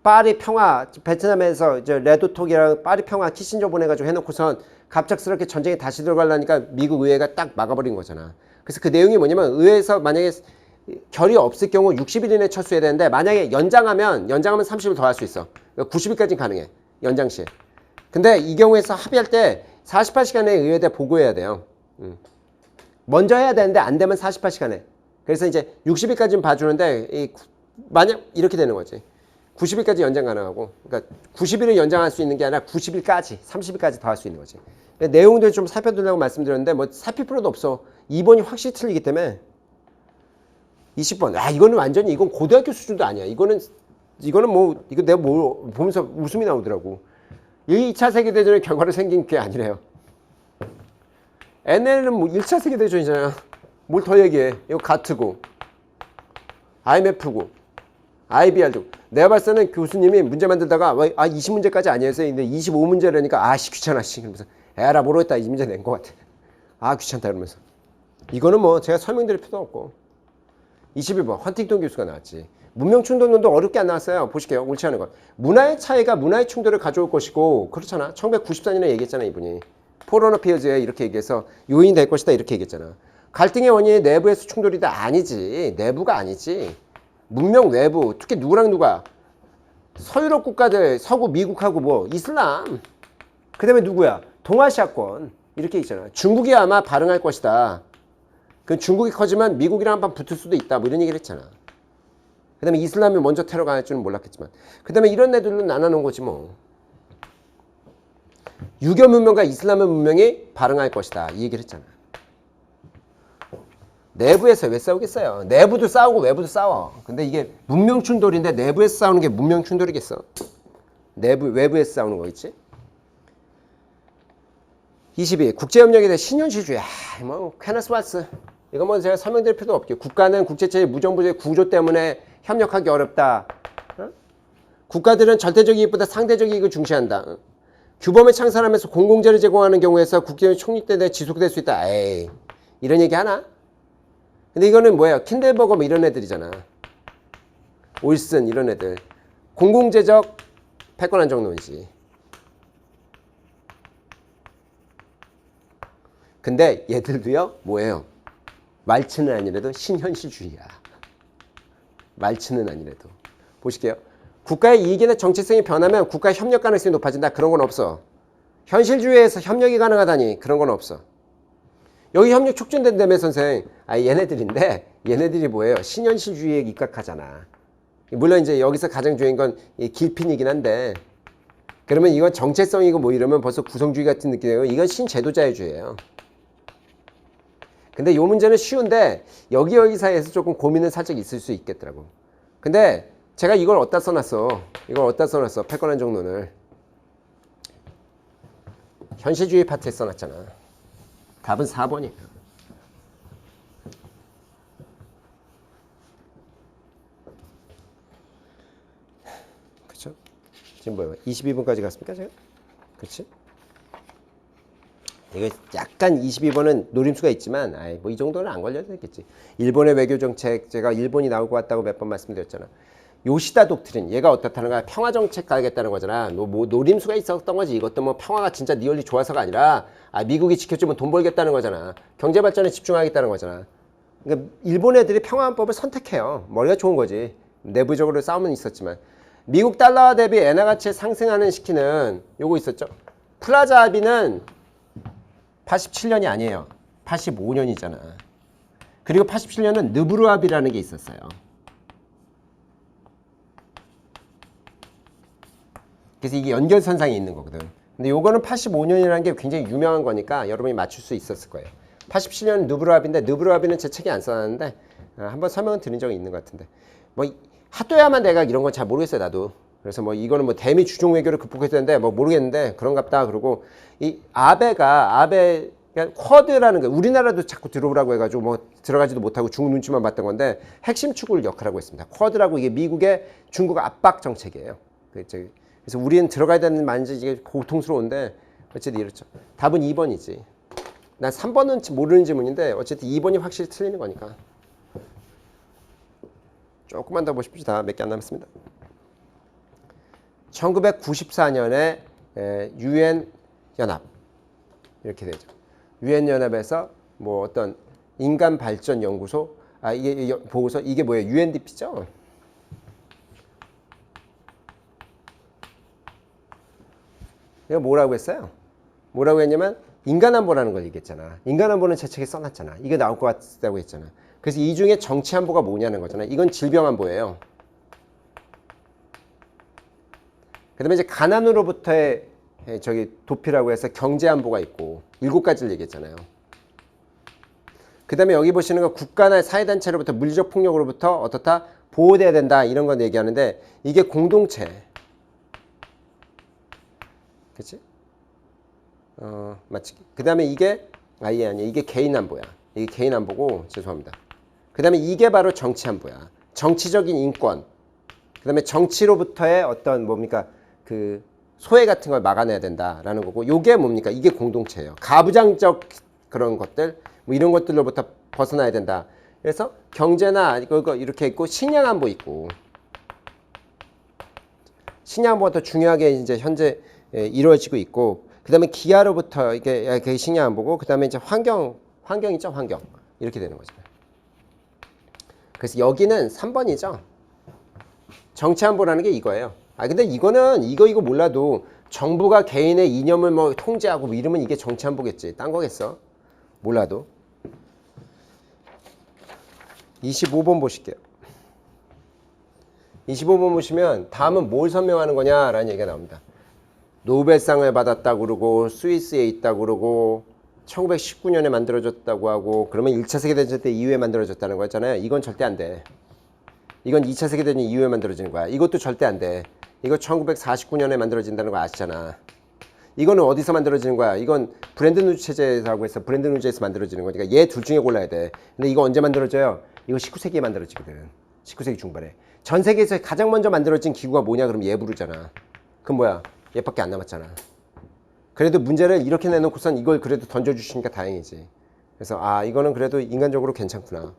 파리 평화, 베트남에서 레도톡이랑 파리 평화 키신저 보내가지고 해놓고선 갑작스럽게 전쟁에 다시 들어가려니까 미국 의회가 딱 막아버린 거잖아. 그래서 그 내용이 뭐냐면 의회에서 만약에 결의 없을 경우 60일 이내에 철수해야 되는데 만약에 연장하면 30일 더 할 수 있어. 90일까지는 가능해. 연장 시. 근데 이 경우에서 합의할 때 48시간에 의회에 보고해야 돼요. 먼저 해야 되는데 안 되면 48시간에. 그래서 이제 60일까지는 봐주는데 만약 이렇게 되는 거지. 90일까지 연장 가능하고 그러니까 90일을 연장할 수 있는 게 아니라 90일까지 30일까지 더 할 수 있는 거지. 내용들 좀 살펴드리려고 말씀드렸는데 뭐 살필 필요도 없어. 2번이 확실히 틀리기 때문에 20번. 이거는 완전히 이건 고등학교 수준도 아니야. 이거는 뭐 이거 내가 뭐 보면서 웃음이 나오더라고. 2차 세계대전의 결과로 생긴 게 아니래요. NL은 뭐 1차 세계대전이잖아요. 뭘 더 얘기해? 이거 가트고 IMF고 IBR도. 내가 봤을 때는 교수님이 문제 만들다가 20문제까지 아니었어요. 근데 25문제라니까 아씨 귀찮아 씨 그러면서 에라 모르겠다 이 문제 낸 것 같아. 아 귀찮다 이러면서. 이거는 뭐 제가 설명드릴 필요도 없고. 21번 헌팅턴 교수가 나왔지. 문명충돌론도 어렵게 안 나왔어요. 보실게요. 옳지 않은 것. 문화의 차이가 문화의 충돌을 가져올 것이고 그렇잖아. 1994년에 얘기했잖아 이분이. 포러너 피어즈에 이렇게 얘기해서 요인이 될 것이다 이렇게 얘기했잖아. 갈등의 원인이 내부에서 충돌이다. 아니지. 내부가 아니지. 문명 외부. 특히 누구랑 누가. 서유럽 국가들 서구 미국하고 뭐 이슬람. 그 다음에 누구야. 동아시아권. 이렇게 있잖아. 중국이 아마 발응할 것이다. 그 중국이 커지면 미국이랑 한판 붙을 수도 있다. 뭐 이런 얘기를 했잖아. 그 다음에 이슬람이 먼저 테러가 할 줄은 몰랐겠지만. 그 다음에 이런 애들로 나눠놓은 거지 뭐. 유교 문명과 이슬람의 문명이 발응할 것이다. 이 얘기를 했잖아. 내부에서 왜 싸우겠어요? 내부도 싸우고 외부도 싸워. 근데 이게 문명 충돌인데 내부에서 싸우는 게 문명 충돌이겠어? 외부에서 싸우는 거겠지? 22. 국제협력에 대해 신현실주의. 뭐 퀘너스와스. 이거 뭐 제가 설명드릴 필요도 없겠고. 국가는 국제체제 무정부주의 구조 때문에 협력하기 어렵다. 어? 국가들은 절대적 이익보다 상대적 이익을 중시한다. 어? 규범을 창설하면서 공공재를 제공하는 경우에서 국제의 총립대에 지속될 수 있다. 에이, 이런 얘기 하나? 근데 이거는 뭐예요? 킨델버거 뭐 이런 애들이잖아. 올슨 이런 애들. 공공재적 패권 안정론이지. 근데 얘들도요, 뭐예요? 말치는 아니라도 신현실주의야. 말치는 아니라도. 보실게요. 국가의 이익이나 정체성이 변하면 국가의 협력 가능성이 높아진다. 그런 건 없어. 현실주의에서 협력이 가능하다니 그런 건 없어. 여기 협력 촉진된다며 선생. 얘네들인데 얘네들이 뭐예요? 신현실주의에 입각하잖아. 물론 이제 여기서 가장 중요한 건 길핀이긴 한데 그러면 이건 정체성이고 뭐 이러면 벌써 구성주의 같은 느낌이에요. 이건 신제도자유주의예요. 근데 이 문제는 쉬운데 여기 사이에서 조금 고민은 살짝 있을 수 있겠더라고. 근데 제가 이걸 어디다 써놨어? 패권 안정론을. 현실주의 파트에 써놨잖아. 답은 4번이에요. 그쵸? 지금 뭐예요? 22분까지 갔습니까, 제가? 그치? 이거 약간 22번은 노림수가 있지만, 뭐 이 정도는 안 걸려도 되겠지. 일본의 외교정책, 제가 일본이 나올 것 같다고 몇 번 말씀드렸잖아. 요시다 독트린, 얘가 어떻다는 거야? 평화정책 가겠다는 거잖아. 뭐 노림수가 있었던 거지. 이것도 뭐 평화가 진짜 니얼리 좋아서가 아니라, 미국이 지켜주면 돈 벌겠다는 거잖아. 경제발전에 집중하겠다는 거잖아. 그러니까 일본 애들이 평화헌법을 선택해요. 머리가 좋은 거지. 내부적으로 싸움은 있었지만. 미국 달러화 대비 엔화 가치 상승하는 시키는 요거 있었죠. 플라자 합의는 87년이 아니에요. 85년이잖아. 그리고 87년은 느브르 합의라는 게 있었어요. 그래서 이게 연결선상에 있는 거거든. 근데 요거는 85년이라는 게 굉장히 유명한 거니까 여러분이 맞출 수 있었을 거예요. 87년은 느브르 합의인데 느브르 합의는 제 책에 안 써놨는데 한번 설명을 드린 적이 있는 것 같은데 뭐 핫도야만 내가 이런 건 잘 모르겠어요 나도. 그래서 뭐 이거는 뭐 대미 주종 외교를 극복했는데 뭐 모르겠는데 그런갑다. 그리고 이 아베 쿼드라는 거 우리나라도 자꾸 들어오라고 해가지고 뭐 들어가지도 못하고 중국 눈치만 봤던 건데 핵심 축을 역할하고 있습니다. 쿼드라고 이게 미국의 중국 압박 정책이에요. 그래서 우리는 들어가야 되는 말인지 이게 고통스러운데 어쨌든 이렇죠. 답은 2번이지. 난 3번은 모르는 질문인데 어쨌든 2번이 확실히 틀리는 거니까. 조금만 더 보십시다. 몇 개 안 남았습니다. 1994년에 UN 연합 이렇게 되죠. UN 연합에서 뭐 어떤 인간 발전 연구소 이게 보고서 이게 뭐예요? UNDP죠. 이거 뭐라고 했어요? 뭐라고 했냐면 인간안보라는 걸 얘기했잖아. 인간안보는 제 책에 써놨잖아. 이게 나올 것 같다고 했잖아. 그래서 이 중에 정치안보가 뭐냐는 거잖아. 이건 질병안보예요. 그 다음에 이제 가난으로부터의 도피라고 해서 경제안보가 있고 7가지를 얘기했잖아요. 그 다음에 여기 보시는 거 국가나 사회단체로부터 물리적 폭력으로부터 어떻다? 보호돼야 된다. 이런 건 얘기하는데 이게 공동체. 그치? 맞지? 그 다음에 이게 아니야. 이게 개인 안보야. 이게 개인 안보고 죄송합니다. 그 다음에 이게 바로 정치 안보야. 정치적인 인권. 그 다음에 정치로부터의 어떤 뭡니까 그 소외 같은 걸 막아내야 된다라는 거고 요게 뭡니까 이게 공동체예요. 가부장적 그런 것들 뭐 이런 것들로부터 벗어나야 된다. 그래서 경제나 이거 이렇게 있고 식량 안보 있고 식량 안보가 더 중요하게 이제 현재 이루어지고 있고 그 다음에 기아로부터 이게 식량 안보고 그 다음에 이제 환경 있죠 환경 이렇게 되는 거죠. 그래서 여기는 3번이죠. 정치안보라는 게 이거예요. 아 근데 이거는 이거 몰라도 정부가 개인의 이념을 뭐 통제하고 뭐 이러면 이게 정치안보겠지. 딴 거겠어. 몰라도. 25번 보실게요. 25번 보시면 다음은 뭘 설명하는 거냐라는 얘기가 나옵니다. 노벨상을 받았다고 그러고 스위스에 있다고 그러고 1919년에 만들어졌다고 하고 그러면 1차 세계대전 때 이후에 만들어졌다는 거잖아요. 이건 절대 안 돼. 이건 2차 세계대전 이후에 만들어지는 거야. 이것도 절대 안 돼. 이거 1949년에 만들어진다는 거 아시잖아. 이거는 어디서 만들어지는 거야? 이건 브랜든 우즈 체제라고 해서 브랜든 우즈에서 만들어지는 거니까 얘 둘 중에 골라야 돼. 근데 이거 언제 만들어져요? 이거 19세기에 만들어지거든. 19세기 중반에. 전 세계에서 가장 먼저 만들어진 기구가 뭐냐? 그럼 얘 부르잖아. 그럼 뭐야? 얘밖에 안 남았잖아. 그래도 문제를 이렇게 내놓고선 이걸 그래도 던져주시니까 다행이지. 그래서 아 이거는 그래도 인간적으로 괜찮구나.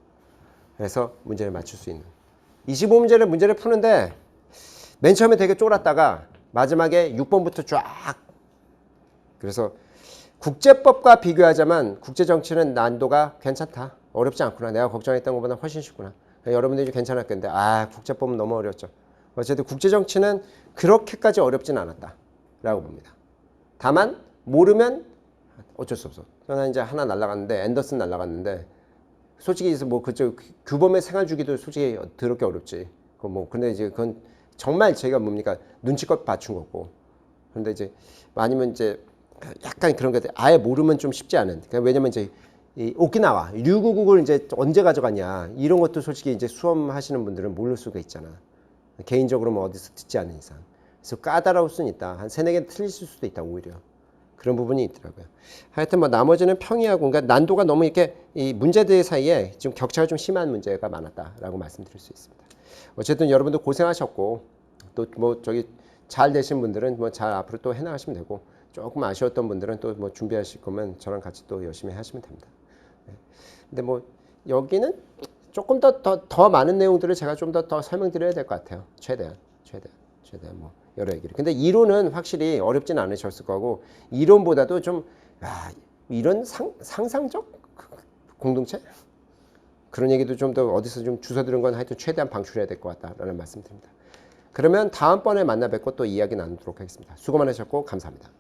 그래서 문제를 맞출 수 있는. 25문제를 문제를 푸는데 맨 처음에 되게 쫄았다가 마지막에 6번부터 쫙. 그래서 국제법과 비교하자면 국제정치는 난도가 괜찮다. 어렵지 않구나. 내가 걱정했던 것보다 훨씬 쉽구나. 여러분들이 괜찮았겠는데 아 국제법은 너무 어려웠죠. 어쨌든 국제정치는 그렇게까지 어렵진 않았다 라고 봅니다. 다만 모르면 어쩔 수 없어. 저는 이제 하나 날라갔는데 앤더슨 날라갔는데 솔직히 뭐 그쪽 규범의 생활주기도 솔직히 더럽게 어렵지. 근데 이제 그건 정말 제가 뭡니까 눈치껏 맞춘 거고. 그런데 이제 아니면 이제 약간 그런 게 아예 모르면 좀 쉽지 않은. 그러니까 왜냐면 이제 이 오키나와 ryugyu국을 이제 언제 가져갔냐 이런 것도 솔직히 이제 수험하시는 분들은 모를 수가 있잖아. 개인적으로 뭐 어디서 듣지 않은 이상. 그래서 까다로울 수는 있다. 한 3-4개 틀리실 수도 있다 오히려. 그런 부분이 있더라고요. 하여튼 뭐 나머지는 평이하고 그러니까 난도가 너무 이렇게 이 문제들 사이에 좀 격차가 좀 심한 문제가 많았다라고 말씀드릴 수 있습니다. 어쨌든 여러분들 고생하셨고 또 뭐 저기 잘 되신 분들은 뭐 잘 앞으로 또 해나가시면 되고 조금 아쉬웠던 분들은 또 뭐 준비하실 거면 저랑 같이 또 열심히 하시면 됩니다. 근데 뭐 여기는 조금 더 많은 내용들을 제가 좀 더 설명드려야 될 것 같아요. 최대한 뭐 여러 얘기를. 근데 이론은 확실히 어렵진 않으셨을 거고 이론보다도 좀 이런 상상적 공동체 그런 얘기도 좀 더 어디서 좀 주워 들은 건 하여튼 최대한 방출해야 될 것 같다라는 말씀드립니다. 그러면 다음번에 만나 뵙고 또 이야기 나누도록 하겠습니다. 수고 많으셨고 감사합니다.